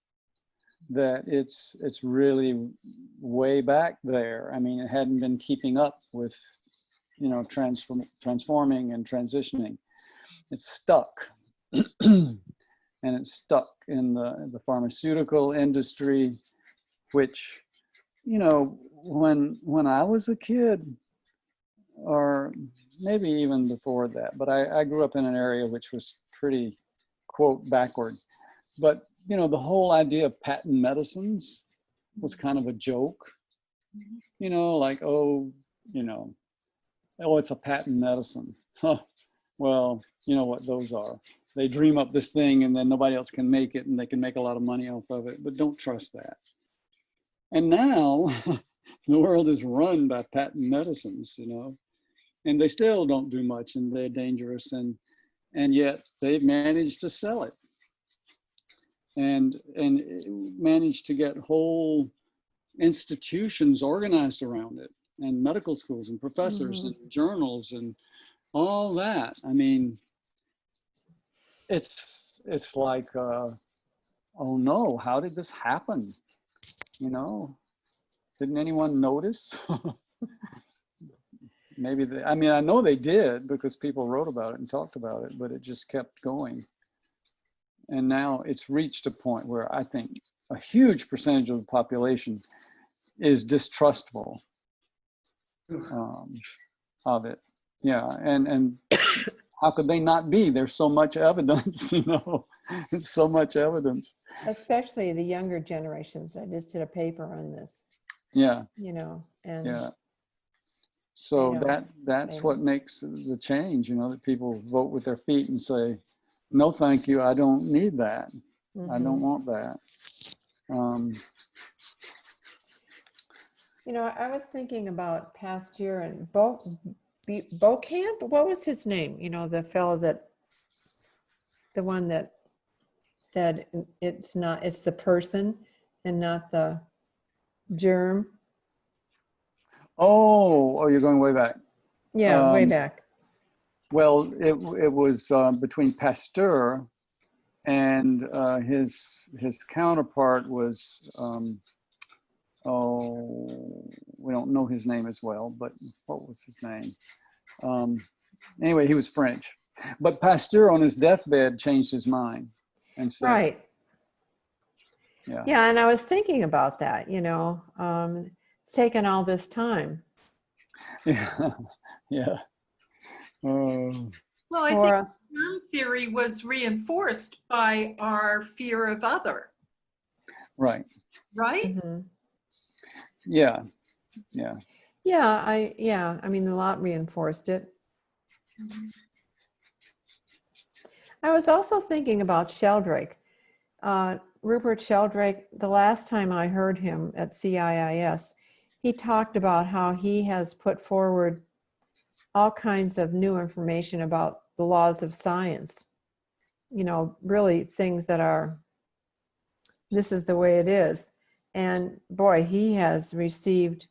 that it's really way back there. I mean, it hadn't been keeping up with, you know, transforming and transitioning. It's stuck. And it's stuck in the pharmaceutical industry, which, you know, when I was a kid, or maybe even before that, but I grew up in an area which was pretty, quote, backward. But, you know, the whole idea of patent medicines was kind of a joke, you know, like, oh, you know, oh, it's a patent medicine. Huh. Well, you know what those are. They dream up this thing and then nobody else can make it, and they can make a lot of money off of it, but don't trust that. And now the world is run by patent medicines, you know, and they still don't do much, and they're dangerous, and yet they've managed to sell it, and managed to get whole institutions organized around it, and medical schools and professors and journals and all that. I mean, it's like, oh no, how did this happen? You know, didn't anyone notice? Maybe I mean, I know they did, because people wrote about it and talked about it, but it just kept going. And now it's reached a point where I think a huge percentage of the population is distrustful of it. Yeah, and how could they not be? There's so much evidence, you know, it's so much evidence. Especially the younger generations. I just did a paper on this. Yeah. You know, and yeah. So that's what makes the change, you know, that people vote with their feet and say, no, thank you, I don't need that. I don't want that. You know, I was thinking about past year and Beaucamp, what was his name? You know, the fellow the one that said it's the person and not the germ. Oh, you're going way back. Yeah, way back. Well, it was between Pasteur and his counterpart was, we don't know his name as well, but what was his name? Anyway, he was French. But Pasteur on his deathbed changed his mind and said, right. Yeah. Yeah, and I was thinking about that, you know, it's taken all this time. Yeah, yeah. Well, I think germ theory was reinforced by our fear of other. Right. right? Mhm. Yeah, yeah. Yeah, I mean, a lot reinforced it. I was also thinking about Sheldrake. Rupert Sheldrake, the last time I heard him at CIIS, he talked about how he has put forward all kinds of new information about the laws of science. You know, really things that are, this is the way it is. And boy, he has received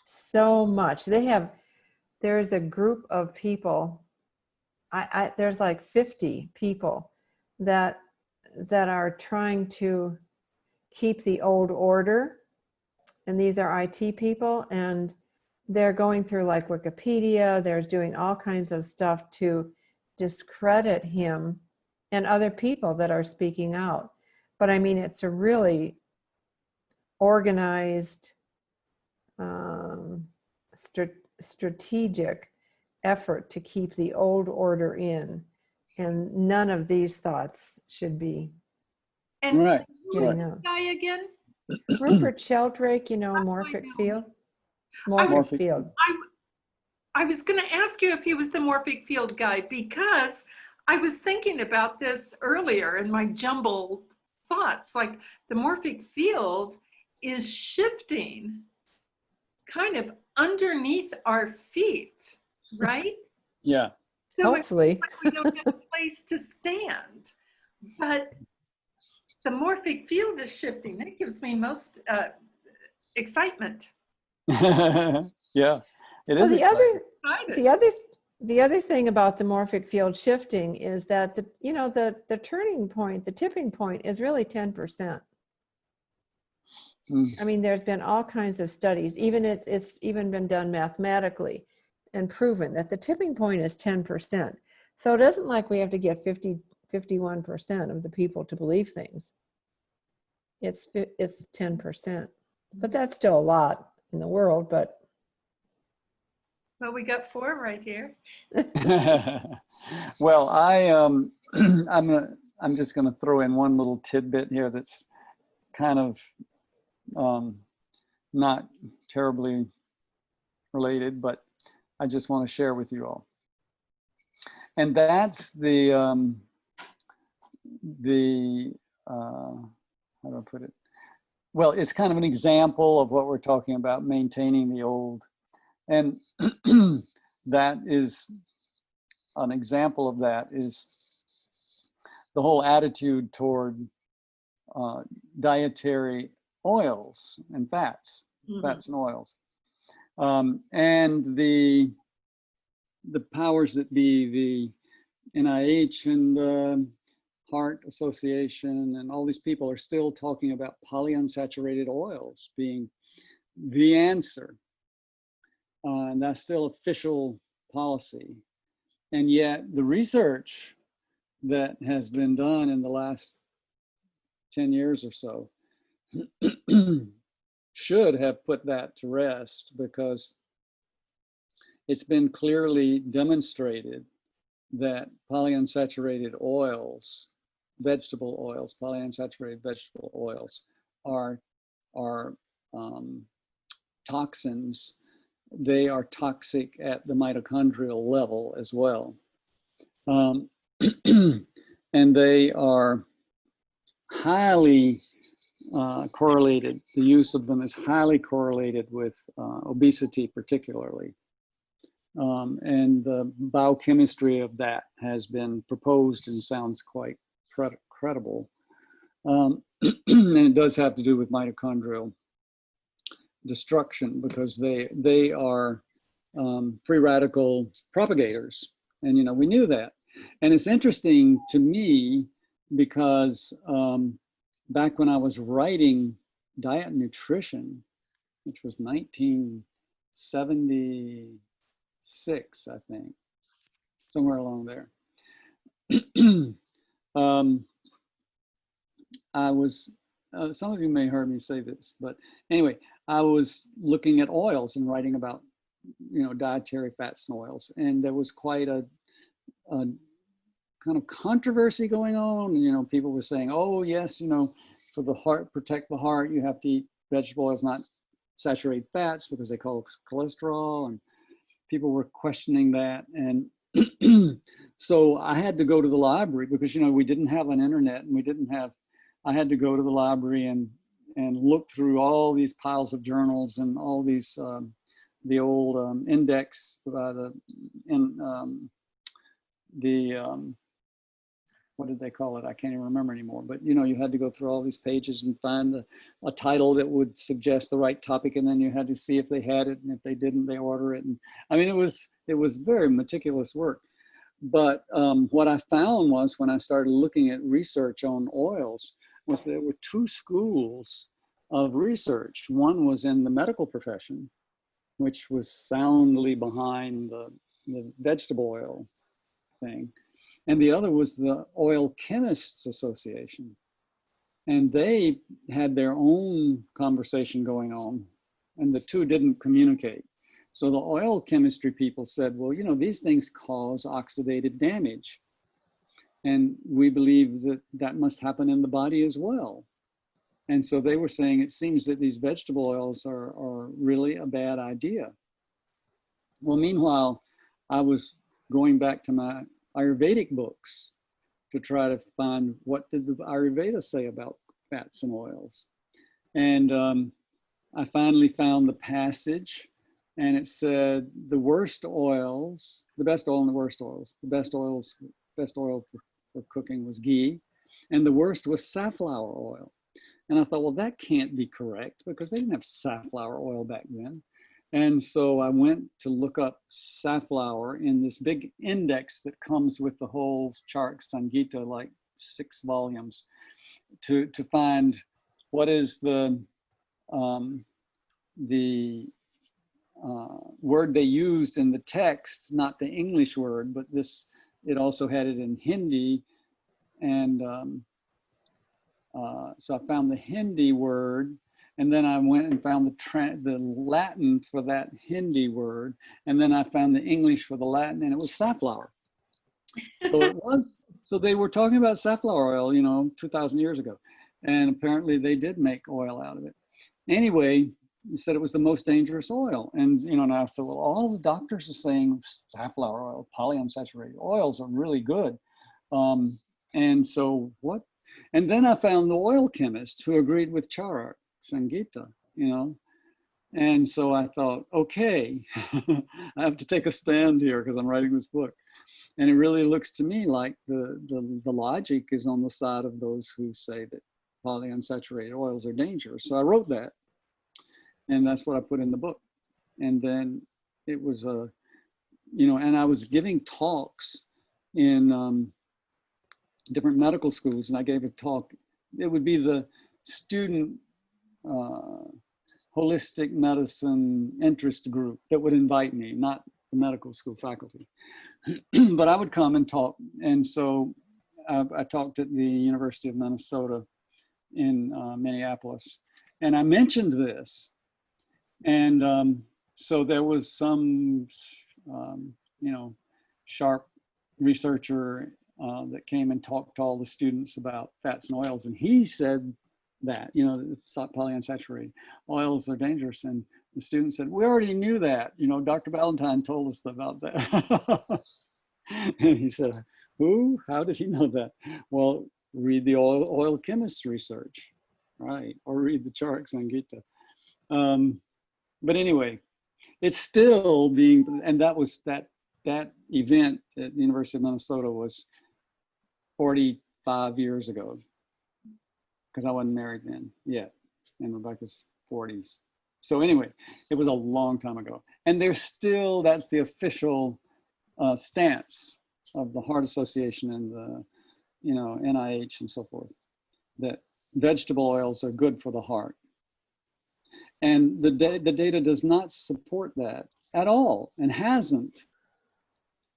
so much. There's a group of people, there's like 50 people that are trying to keep the old order, and these are IT people, and they're going through like Wikipedia, they're doing all kinds of stuff to discredit him and other people that are speaking out. But I mean, it's a really organized, strategic effort to keep the old order in, and none of these thoughts should be And Right. who was getting the out. guy again? Rupert Sheldrake, you know, I morphic know. field. I was- Morphic field. I was going to ask you if he was the morphic field guy, because I was thinking about this earlier in my jumbled thoughts. Like, the morphic field is shifting kind of underneath our feet, right? Yeah. So Hopefully. it's like we don't have a place to stand. But the morphic field is shifting. That gives me most excitement. Yeah. It Well, is exciting. Excited. the other thing about the morphic field shifting is that the turning point, the tipping point is really 10%. Mm. I mean, there's been all kinds of studies, even it's even been done mathematically and proven that the tipping point is 10%. So it isn't like we have to get 51% of the people to believe things. It's 10%, but that's still a lot in the world. But Well, we got 4 right here. Well, I'm just gonna throw in one little tidbit here that's kind of not terribly related, but I just want to share with you all. And that's the how do I put it? Well, it's kind of an example of what we're talking about, maintaining the old. And that is an example of that is the whole attitude toward dietary oils and fats, fats and oils. And the powers that be, the NIH and the Heart Association and all these people are still talking about polyunsaturated oils being the answer. And that's still official policy. And yet the research that has been done in the last 10 years or so should have put that to rest, because it's been clearly demonstrated that polyunsaturated oils, vegetable oils, polyunsaturated vegetable oils are toxins. They are toxic at the mitochondrial level as well. And they are highly correlated. The use of them is highly correlated with obesity particularly. And the biochemistry of that has been proposed and sounds quite credible. And it does have to do with mitochondrial destruction, because they are free radical propagators. And, you know, we knew that. And it's interesting to me because back when I was writing Diet and Nutrition, which was 1976, I think, somewhere along there, I was, some of you may have heard me say this, but anyway, I was looking at oils and writing about, you know, dietary fats and oils. And there was quite a kind of controversy going on. And, you know, people were saying, oh yes, you know, for the heart, protect the heart, you have to eat vegetable oils, not saturated fats, because they call cholesterol. And people were questioning that. And so I had to go to the library because, you know, we didn't have an internet, and I had to go to the library and look through all these piles of journals and all these, the old index by what did they call it? I can't even remember anymore. But, you know, you had to go through all these pages and find a title that would suggest the right topic. And then you had to see if they had it. And if they didn't, they order it. And I mean, it was very meticulous work. But what I found was when I started looking at research on oils was there were two schools of research. One was in the medical profession, which was soundly behind the vegetable oil thing. And the other was the Oil Chemists Association. And they had their own conversation going on, and the two didn't communicate. So the oil chemistry people said, well, you know, these things cause oxidative damage. And we believe that that must happen in the body as well. And so they were saying, it seems that these vegetable oils are really a bad idea. Well, meanwhile, I was going back to my Ayurvedic books to try to find what did the Ayurveda say about fats and oils. And I finally found the passage, and it said the worst oils, the best oil and the worst oils, the best oil for cooking was ghee, and the worst was safflower oil. And I thought, well, that can't be correct because they didn't have safflower oil back then. And so I went to look up safflower in this big index that comes with the whole Charak Samhita, like 6 volumes, to find what is the word they used in the text, not the English word, but this, it also had it in Hindi. And so I found the Hindi word, and then I went and found the Latin for that Hindi word, and then I found the English for the Latin, and it was safflower. So it was, so they were talking about safflower oil, you know, 2,000 years ago, and apparently they did make oil out of it. Anyway, he said it was the most dangerous oil, and you know, and I said, well, all the doctors are saying safflower oil, polyunsaturated oils are really good, and so what? And then I found the oil chemist who agreed with Charak Samhita, you know. And so I thought, okay, I have to take a stand here because I'm writing this book. And it really looks to me like the logic is on the side of those who say that polyunsaturated oils are dangerous. So I wrote that, and that's what I put in the book. And then it was you know, and I was giving talks in different medical schools, and I gave a talk. It would be the student holistic medicine interest group that would invite me, not the medical school faculty. But I would come and talk. And so I talked at the University of Minnesota in Minneapolis, and I mentioned this. And so there was some, you know, sharp researcher that came and talked to all the students about fats and oils, and he said that, you know, polyunsaturated oils are dangerous. And the students said, we already knew that, you know, Dr. Ballentine told us about that. And he said, who? How did he know that? Well, read the oil chemist research, right? Or read the Charak Samhita. But anyway, it's still being, and that was that event at the University of Minnesota was 45 years ago, because I wasn't married then yet, and Rebecca's 40s. So anyway, it was a long time ago. And there's still, that's the official stance of the Heart Association and the, you know, NIH and so forth, that vegetable oils are good for the heart. And the data does not support that at all, and hasn't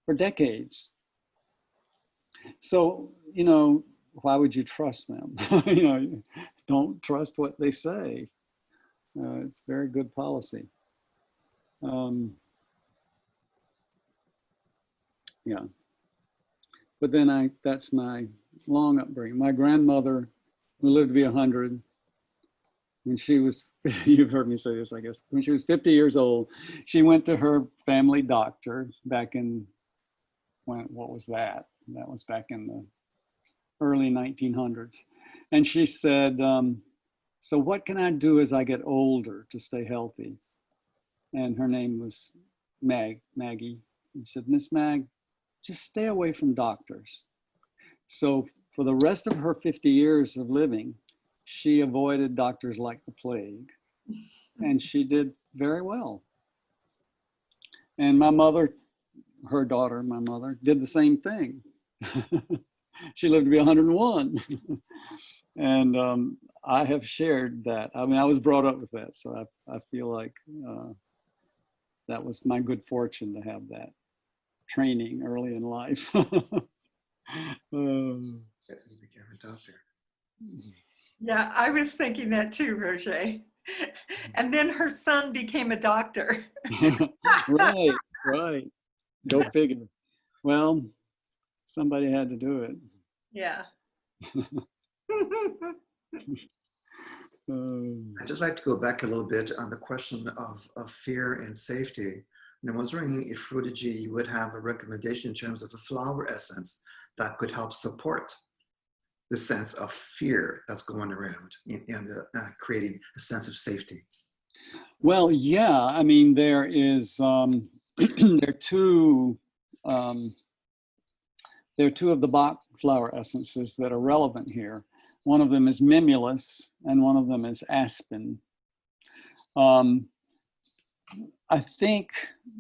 for decades. So, you know, why would you trust them? You know, don't trust what they say. It's very good policy. Yeah. but then that's my long upbringing. My grandmother, who lived to be 100, when she was, you've heard me say this, I guess, when she was 50 years old, she went to her family doctor back in, what was that? That was back in the early 1900s. And she said, so what can I do as I get older to stay healthy? And her name was Maggie. And she said, Miss Mag, just stay away from doctors. So for the rest of her 50 years of living, she avoided doctors like the plague. And she did very well. And my mother, her daughter, my mother, did the same thing. She lived to be 101. And I have shared that. I mean, I was brought up with that. So I feel like that was my good fortune to have that training early in life. Yeah, I was thinking that too, Roger. And then her son became a doctor. Right, right. Go figure. Well, somebody had to do it. Yeah. I'd just like to go back a little bit on the question of fear and safety. And I was wondering if Rudy G, you would have a recommendation in terms of a flower essence that could help support the sense of fear that's going around and creating a sense of safety. Well, yeah, I mean, there is, there are two of the Bach flower essences that are relevant here. One of them is mimulus and one of them is aspen. I think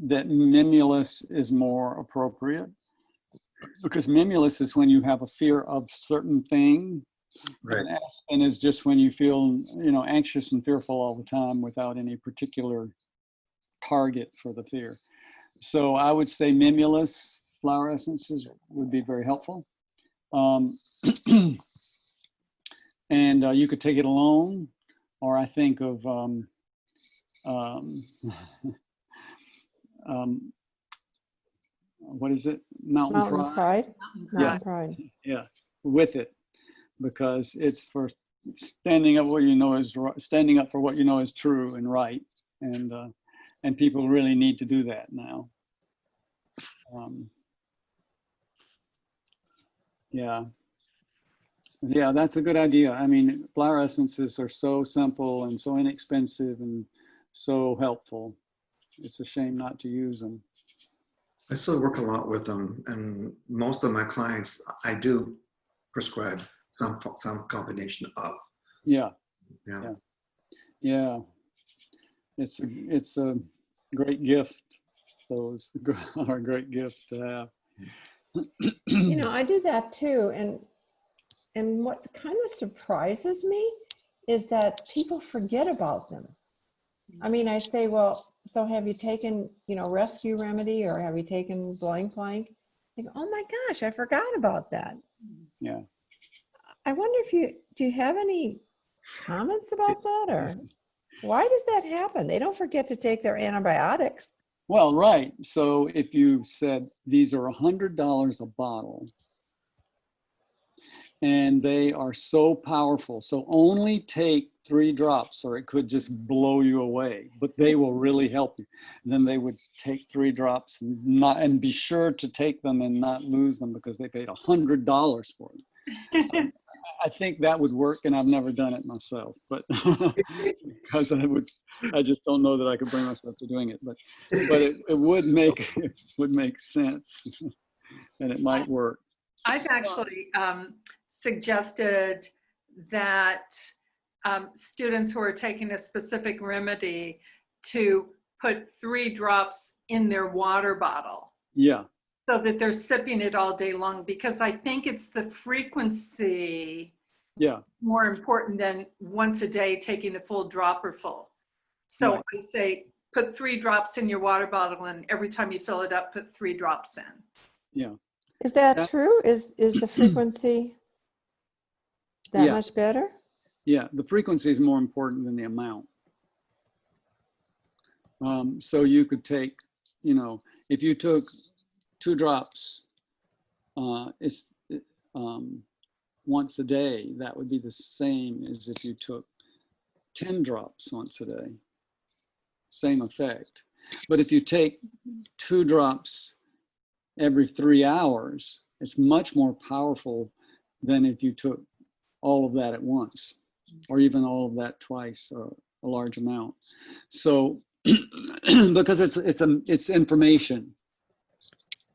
that mimulus is more appropriate because mimulus is when you have a fear of certain thing. Right. And aspen is just when you feel, anxious and fearful all the time without any particular target for the fear. So I would say mimulus flower essences would be very helpful. And you could take it alone, or I think of what is it? Mountain Pride. Mountain Pride. Yeah, with it, because it's for standing up what you know is standing up for what you know is true and right, and people really need to do that now. Yeah, that's a good idea. I mean, flower essences are so simple and so inexpensive and so helpful. It's a shame not to use them. I still work a lot with them, and most of my clients, I do prescribe some combination of. Yeah. Yeah. It's a great gift. Those are a great gift to have. I do that too, and what kind of surprises me is that people forget about them. I mean, I say, well, so have you taken, rescue remedy, or have you taken blank? They go, oh my gosh, I forgot about that. Yeah. I wonder do you have any comments about that, or why does that happen? They don't forget to take their antibiotics. Well, right. So if you said these are $100 a bottle, and they are so powerful, so only take 3 drops or it could just blow you away, but they will really help you. And then they would take 3 drops and be sure to take them and not lose them because they paid $100 for them. I think that would work, and I've never done it myself, but because I just don't know that I could bring myself to doing it, but it would make sense and it might work. I've actually suggested that students who are taking a specific remedy to put 3 drops in their water bottle. Yeah. So that they're sipping it all day long, because I think it's the frequency more important than once a day taking a full dropper full. So right. I say put 3 drops in your water bottle, and every time you fill it up, put 3 drops in. Yeah. Is that true? Is the frequency that much better? Yeah, the frequency is more important than the amount. So you could take, if you took 2 drops it's once a day. That would be the same as if you took 10 drops once a day. Same effect. But if you take 2 drops every 3 hours, it's much more powerful than if you took all of that at once, or even all of that twice, or a large amount. So, because it's information.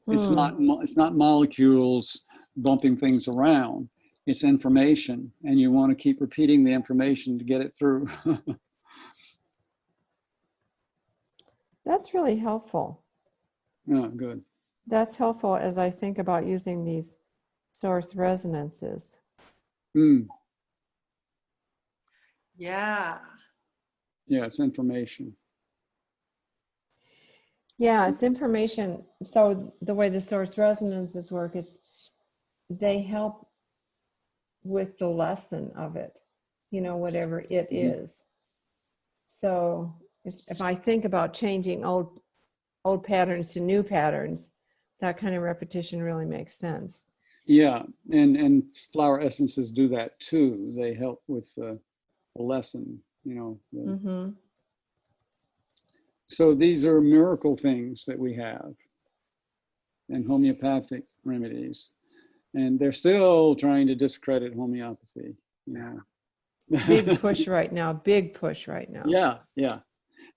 It's not molecules bumping things around. It's information, and you want to keep repeating the information to get it through. That's really helpful. Yeah, good. That's helpful as I think about using these source resonances. Mm. Yeah. Yeah, it's information. Yeah, it's information. So the way the source resonances work is they help with the lesson of it, you know, whatever it is. So if I think about changing old patterns to new patterns, that kind of repetition really makes sense. Yeah, and flower essences do that too. They help with the lesson, you know. Mm-hmm. So these are miracle things that we have, and homeopathic remedies, and they're still trying to discredit homeopathy. You know. Big push right now. Big push right now. Yeah, yeah.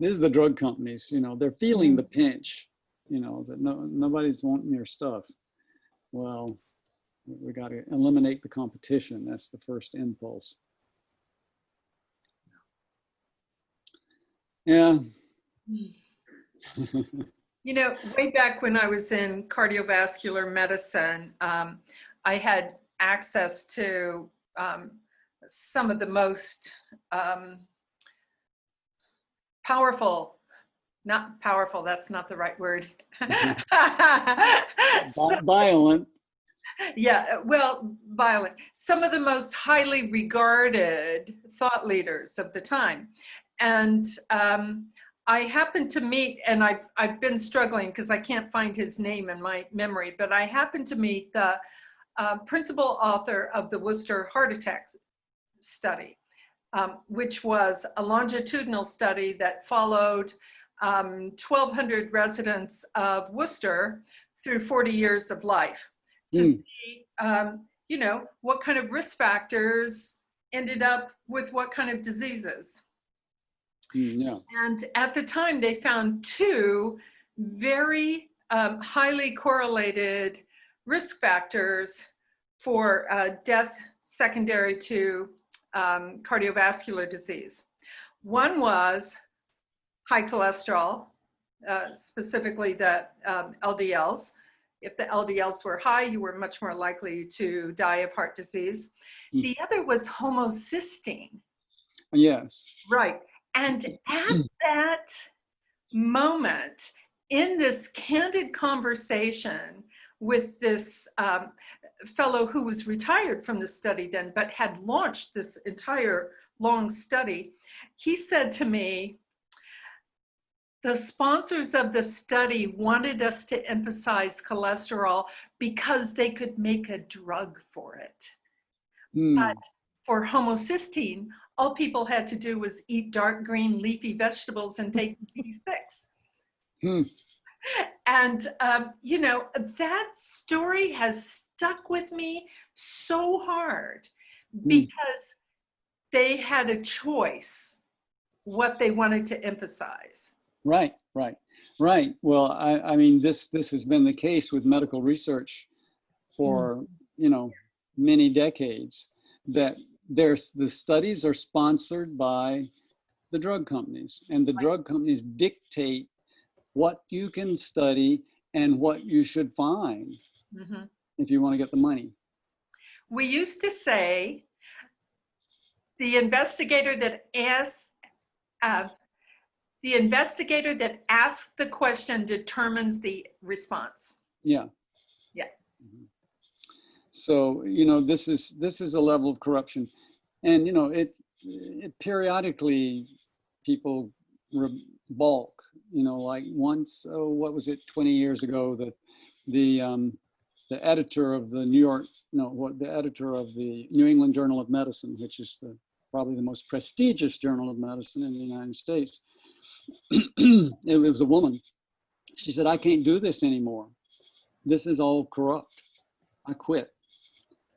This is the drug companies. You know, they're feeling the pinch. You know that nobody's wanting their stuff. Well, we got to eliminate the competition. That's the first impulse. Yeah. You know, way back when I was in cardiovascular medicine, I had access to some of the most powerful, not powerful, that's not the right word. Violent. Yeah, well, violent. Some of the most highly regarded thought leaders of the time. And I happened to meet, and I've been struggling because I can't find his name in my memory, but I happened to meet the principal author of the Worcester heart attack study, which was a longitudinal study that followed 1,200 residents of Worcester through 40 years of life to see, you know, what kind of risk factors ended up with what kind of diseases. Yeah. And at the time, they found 2 very highly correlated risk factors for death secondary to cardiovascular disease. One was high cholesterol, specifically the LDLs. If the LDLs were high, you were much more likely to die of heart disease. The other was homocysteine. Yes. Right. And at that moment, in this candid conversation with this fellow who was retired from the study then, but had launched this entire long study, he said to me, the sponsors of the study wanted us to emphasize cholesterol because they could make a drug for it. But for homocysteine, all people had to do was eat dark green leafy vegetables and take B6. And, you know, that story has stuck with me so hard because they had a choice what they wanted to emphasize. Right, right, right. Well, I mean, this has been the case with medical research for, you know, many decades, that the studies are sponsored by the drug companies, and the drug companies dictate what you can study and what you should find if you want to get the money. We used to say the investigator that asks the question determines the response. Yeah. Yeah. So, you know, this is a level of corruption, and you know, it periodically people balk. You know, like once, what was it, 20 years ago, that the the editor of the the editor of the New England Journal of Medicine, which is probably the most prestigious journal of medicine in the United States. It was a woman. She said, "I can't do this anymore. This is all corrupt. I quit."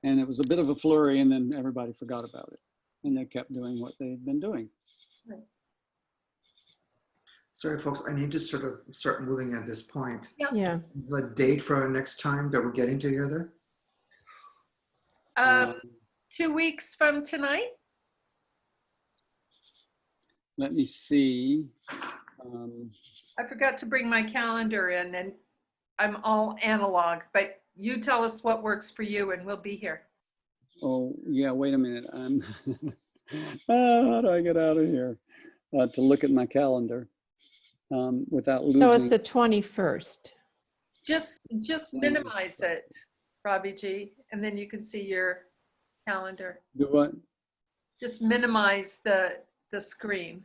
And it was a bit of a flurry, and then everybody forgot about it. And they kept doing what they'd been doing. Sorry, folks, I need to sort of start moving at this point. Yeah. The date for our next time that we're getting together? 2 weeks from tonight. Let me see. I forgot to bring my calendar in, and I'm all analog, but you tell us what works for you and we'll be here. Oh, yeah, wait a minute. How do I get out of here? To look at my calendar without losing. So it's the 21st. Just minimize it, Ravi Ji, and then you can see your calendar. Do what? Just minimize the screen.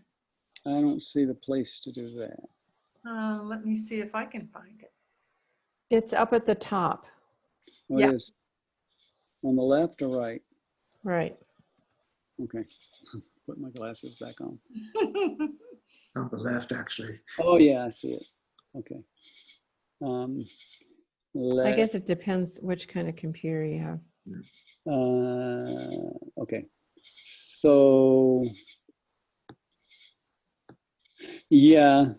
I don't see the place to do that. Let me see if I can find it. It's up at the top. Oh, Yeah. it is. On the left or right? Right. Okay. Put my glasses back on. It's on the left, actually. Oh, yeah, I see it. Okay. I guess it depends which kind of computer you have. Okay. So, yeah.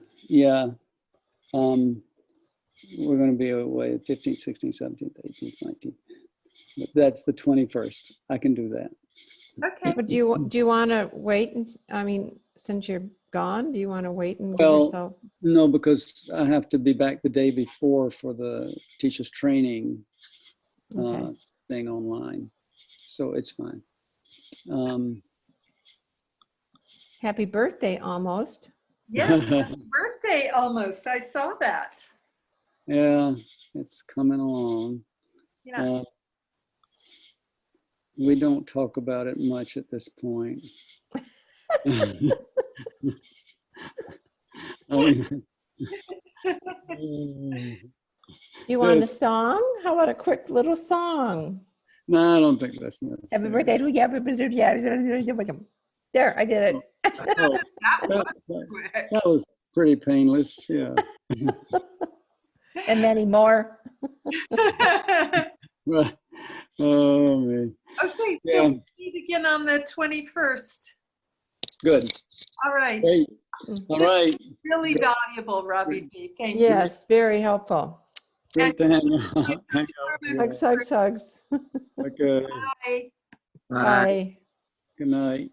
We're going to be away 15th, 16th, 17th, 18th, 19th. But that's the 21st. I can do that. Okay. But do you want to wait? I mean, since you're gone, do you want to wait and give Well, yourself? No, because I have to be back the day before for the teacher's training Okay. thing online. So it's fine. Happy birthday almost. Yes, happy birthday almost. I saw that. Yeah, it's coming along. Yeah. We don't talk about it much at this point. You want a Yes. song? How about a quick little song? No, I don't think that's Happy necessary. birthday to you. There, I did it. Oh, that was pretty painless. Yeah. And many more. Right. Oh, man. Okay, so Yeah. we meet again on the 21st. Good. All right. Great. All right. Really valuable, Ravi Ji. Thank you. Yes, very helpful. Great to hang out. Hugs, hugs, hugs. Okay. Bye. Bye. Good night.